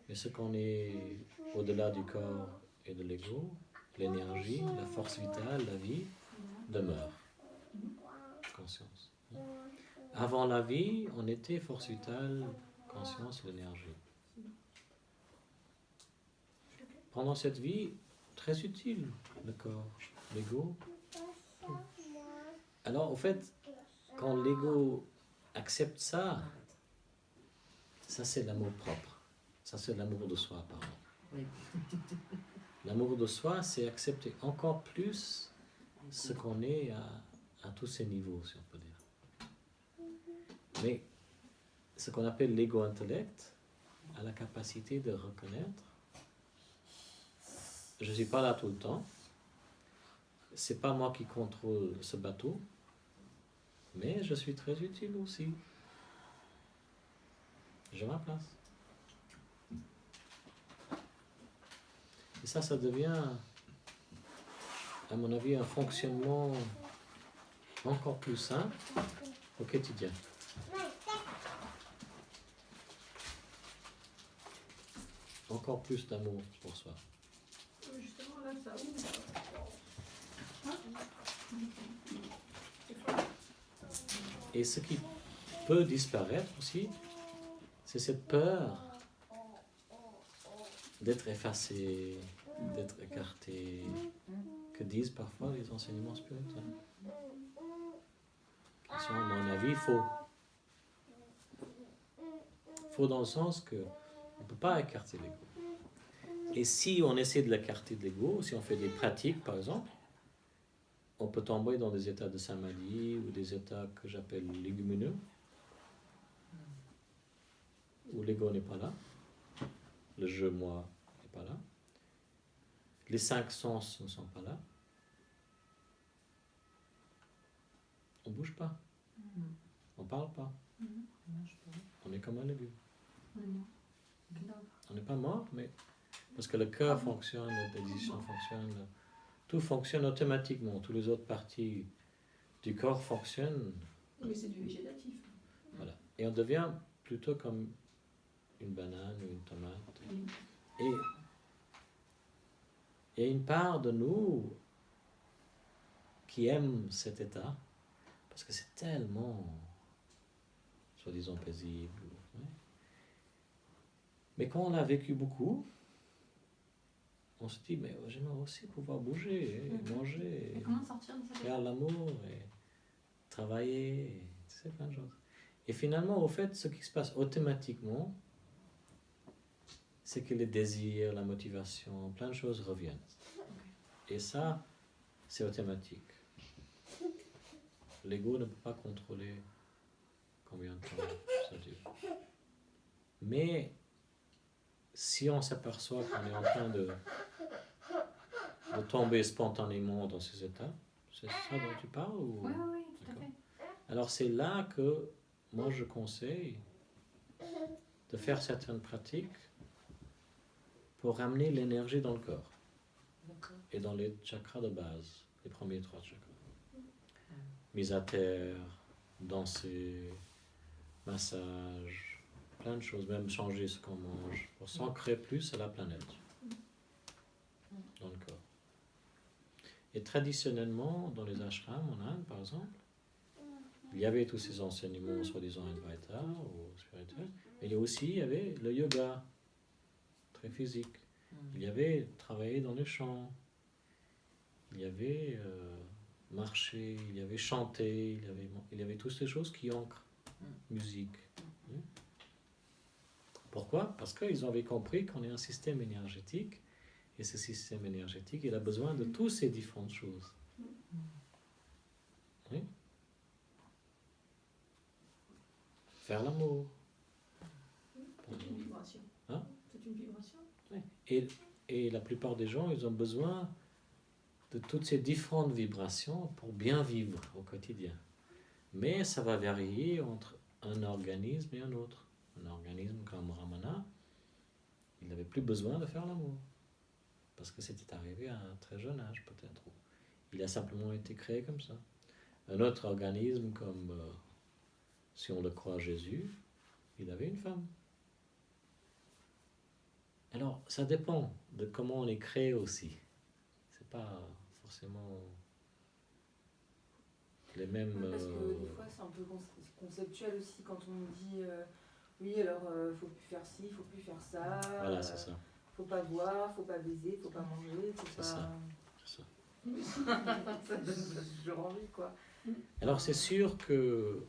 Mais ce qu'on est au-delà du corps et de l'ego, l'énergie, la force vitale, la vie, demeure. Conscience. Avant la vie, on était force vitale, conscience, l'énergie. Pendant cette vie, très utile, le corps, l'ego. Alors, au fait, quand l'ego accepte ça, ça c'est l'amour propre. Ça c'est l'amour de soi, pardon. Oui. L'amour de soi, c'est accepter encore plus ce qu'on est à tous ces niveaux, si on peut dire. Mais ce qu'on appelle l'ego-intellect a la capacité de reconnaître. Je ne suis pas là tout le temps. C'est pas moi qui contrôle ce bateau. Mais je suis très utile aussi. J'ai ma place. Et ça devient, à mon avis, un fonctionnement encore plus simple au quotidien. Encore plus d'amour pour soi. Justement, là, ça ouvre. Et ce qui peut disparaître aussi, c'est cette peur d'être effacé, d'être écarté, que disent parfois les enseignements spirituels. Selon mon avis, faux. Faux dans le sens que on ne peut pas écarter l'ego. Et si on essaie de l'écarter de l'ego, si on fait des pratiques par exemple, on peut tomber dans des états de samadhi ou des états que j'appelle légumineux, où l'ego n'est pas là, le je, moi n'est pas là, les 5 sens ne sont pas là, on ne bouge pas, on ne parle pas, on est comme un légume. On n'est pas mort, mais parce que le cœur fonctionne, la digestion fonctionne, tout fonctionne automatiquement, toutes les autres parties du corps fonctionnent. Mais c'est du végétatif. Voilà. Et on devient plutôt comme une banane ou une tomate. Et il y a une part de nous qui aime cet état, parce que c'est tellement, soi-disant, paisible. Ouais. Mais quand on l'a vécu beaucoup, on se dit, mais j'aimerais aussi pouvoir bouger, et manger, Et comment sortir de cette faire l'amour, et travailler, et tu sais, plein de choses. Et finalement, au fait, ce qui se passe automatiquement, c'est que les désirs, la motivation, plein de choses reviennent. Et ça, c'est automatique. L'ego ne peut pas contrôler combien de temps ça dure. Mais si on s'aperçoit qu'on est en train de tomber spontanément dans ces états, c'est ça dont tu parles ou... Oui, tout à fait. Alors c'est là que moi je conseille de faire certaines pratiques pour ramener l'énergie dans le corps et dans les chakras de base, les premiers 3 chakras. Mise à terre, danser, massage, plein de choses, même changer ce qu'on mange, pour s'ancrer plus à la planète, dans le corps. Et traditionnellement, dans les ashrams en Inde, par exemple, il y avait tous ces enseignements, soi-disant Advaita ou spirituels, mais il y avait le yoga, très physique. Il y avait travailler dans les champs, il y avait marcher, il y avait chanter, il y avait toutes ces choses qui ancrent, musique. Pourquoi? Parce qu'ils avaient compris qu'on est un système énergétique, et ce système énergétique, il a besoin de toutes ces différentes choses. Oui? Faire l'amour. C'est une vibration. Hein? C'est une vibration. Oui. Et la plupart des gens, ils ont besoin de toutes ces différentes vibrations pour bien vivre au quotidien. Mais ça va varier entre un organisme et un autre. Un organisme comme Ramana, il n'avait plus besoin de faire l'amour. Parce que c'était arrivé à un très jeune âge, peut-être. Il a simplement été créé comme ça. Un autre organisme comme, si on le croit, Jésus, il avait une femme. Alors, ça dépend de comment on est créé aussi. C'est pas forcément les mêmes... Parce que des fois, c'est un peu conceptuel aussi quand on dit oui, alors faut plus faire ci, faut plus faire ça. Voilà, c'est ça. Faut pas boire, faut pas baiser, faut pas manger, faut pas. Ça. Ça donne toujours envie, quoi. Alors, c'est sûr que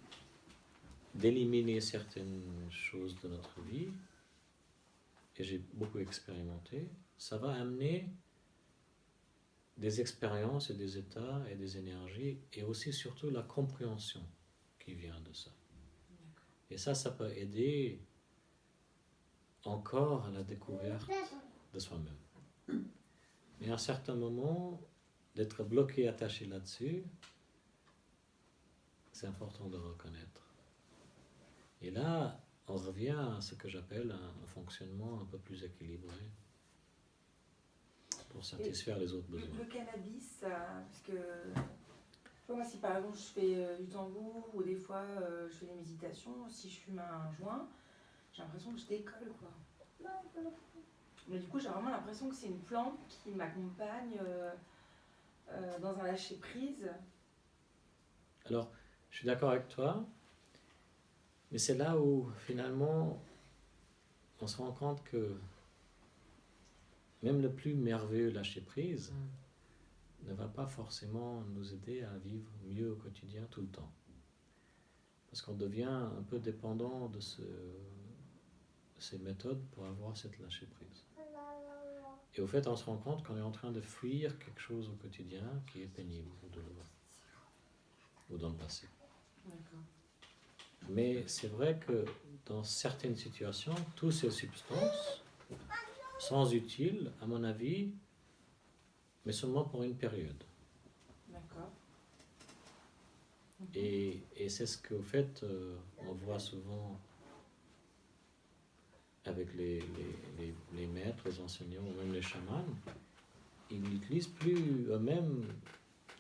d'éliminer certaines choses de notre vie, et j'ai beaucoup expérimenté, ça va amener des expériences et des états et des énergies, et aussi surtout la compréhension qui vient de ça. Et ça peut aider encore à la découverte de soi-même. Mais à un certain moment, d'être bloqué, attaché là-dessus, c'est important de reconnaître. Et là, on revient à ce que j'appelle un fonctionnement un peu plus équilibré pour satisfaire les autres besoins. Le cannabis, parce que moi, si par exemple je fais du tambour ou des fois je fais des méditations, si je fume un joint, j'ai l'impression que je décolle, quoi. Mais du coup, j'ai vraiment l'impression que c'est une plante qui m'accompagne dans un lâcher-prise. Alors, je suis d'accord avec toi, mais c'est là où finalement on se rend compte que même le plus merveilleux lâcher-prise ne va pas forcément nous aider à vivre mieux au quotidien tout le temps. Parce qu'on devient un peu dépendant de ces méthodes pour avoir cette lâcher prise. Et au fait, on se rend compte qu'on est en train de fuir quelque chose au quotidien qui est pénible ou douloureux, ou dans le passé. D'accord. Mais c'est vrai que dans certaines situations, toutes ces substances sont utiles, à mon avis, mais seulement pour une période. D'accord. Et c'est ce qu'au fait, on voit souvent avec les maîtres, les enseignants, ou même les chamans. Ils n'utilisent plus eux-mêmes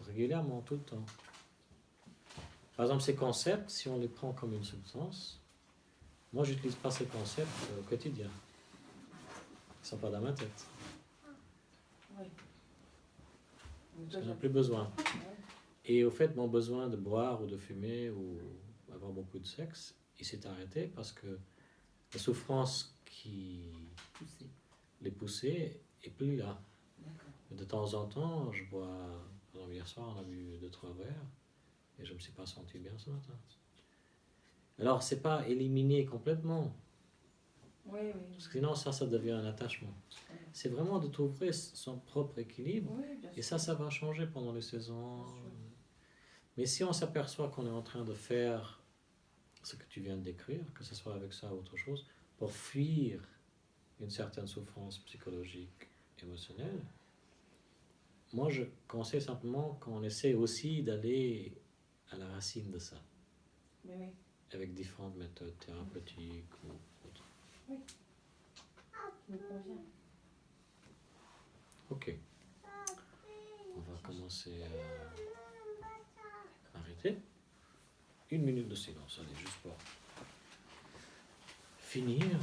régulièrement, tout le temps. Par exemple, ces concepts, si on les prend comme une substance, moi, je n'utilise pas ces concepts au quotidien. Ils ne sont pas dans ma tête. Oui. Parce qu'on n'a plus besoin. Et au fait, mon besoin de boire ou de fumer ou avoir beaucoup de sexe, il s'est arrêté parce que la souffrance qui les poussait est plus là. Mais de temps en temps, je bois. Par exemple, hier soir, on a bu 2-3 verres et je ne me suis pas senti bien ce matin. Alors, c'est pas éliminer complètement. Oui. Parce que sinon, ça devient un attachement. C'est vraiment de trouver son propre équilibre. Oui, bien sûr. Et ça va changer pendant les saisons. Mais si on s'aperçoit qu'on est en train de faire ce que tu viens de décrire, que ce soit avec ça ou autre chose, pour fuir une certaine souffrance psychologique, émotionnelle, moi je conseille simplement qu'on essaie aussi d'aller à la racine de ça. Mais oui. Avec différentes méthodes thérapeutiques ou autres. Oui. Me convient. Ok. On va commencer à arrêter. 1 minute de silence, allez, juste pour finir.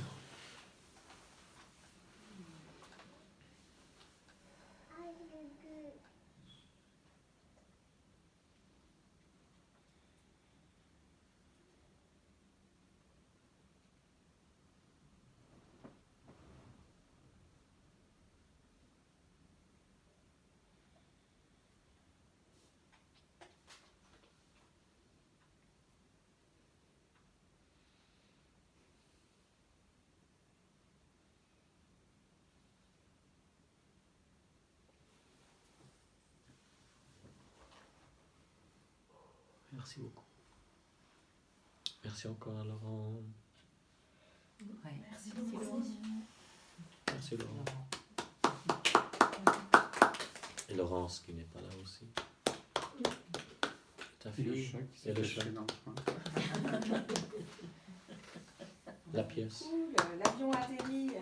Merci beaucoup. Merci encore à Laurent. Ouais. Merci beaucoup. Merci Laurent. Et Laurence qui n'est pas là aussi. Ta Et le fille chat qui et le s'est chat. caché dans le train. La pièce. Cool, l'avion atterrit.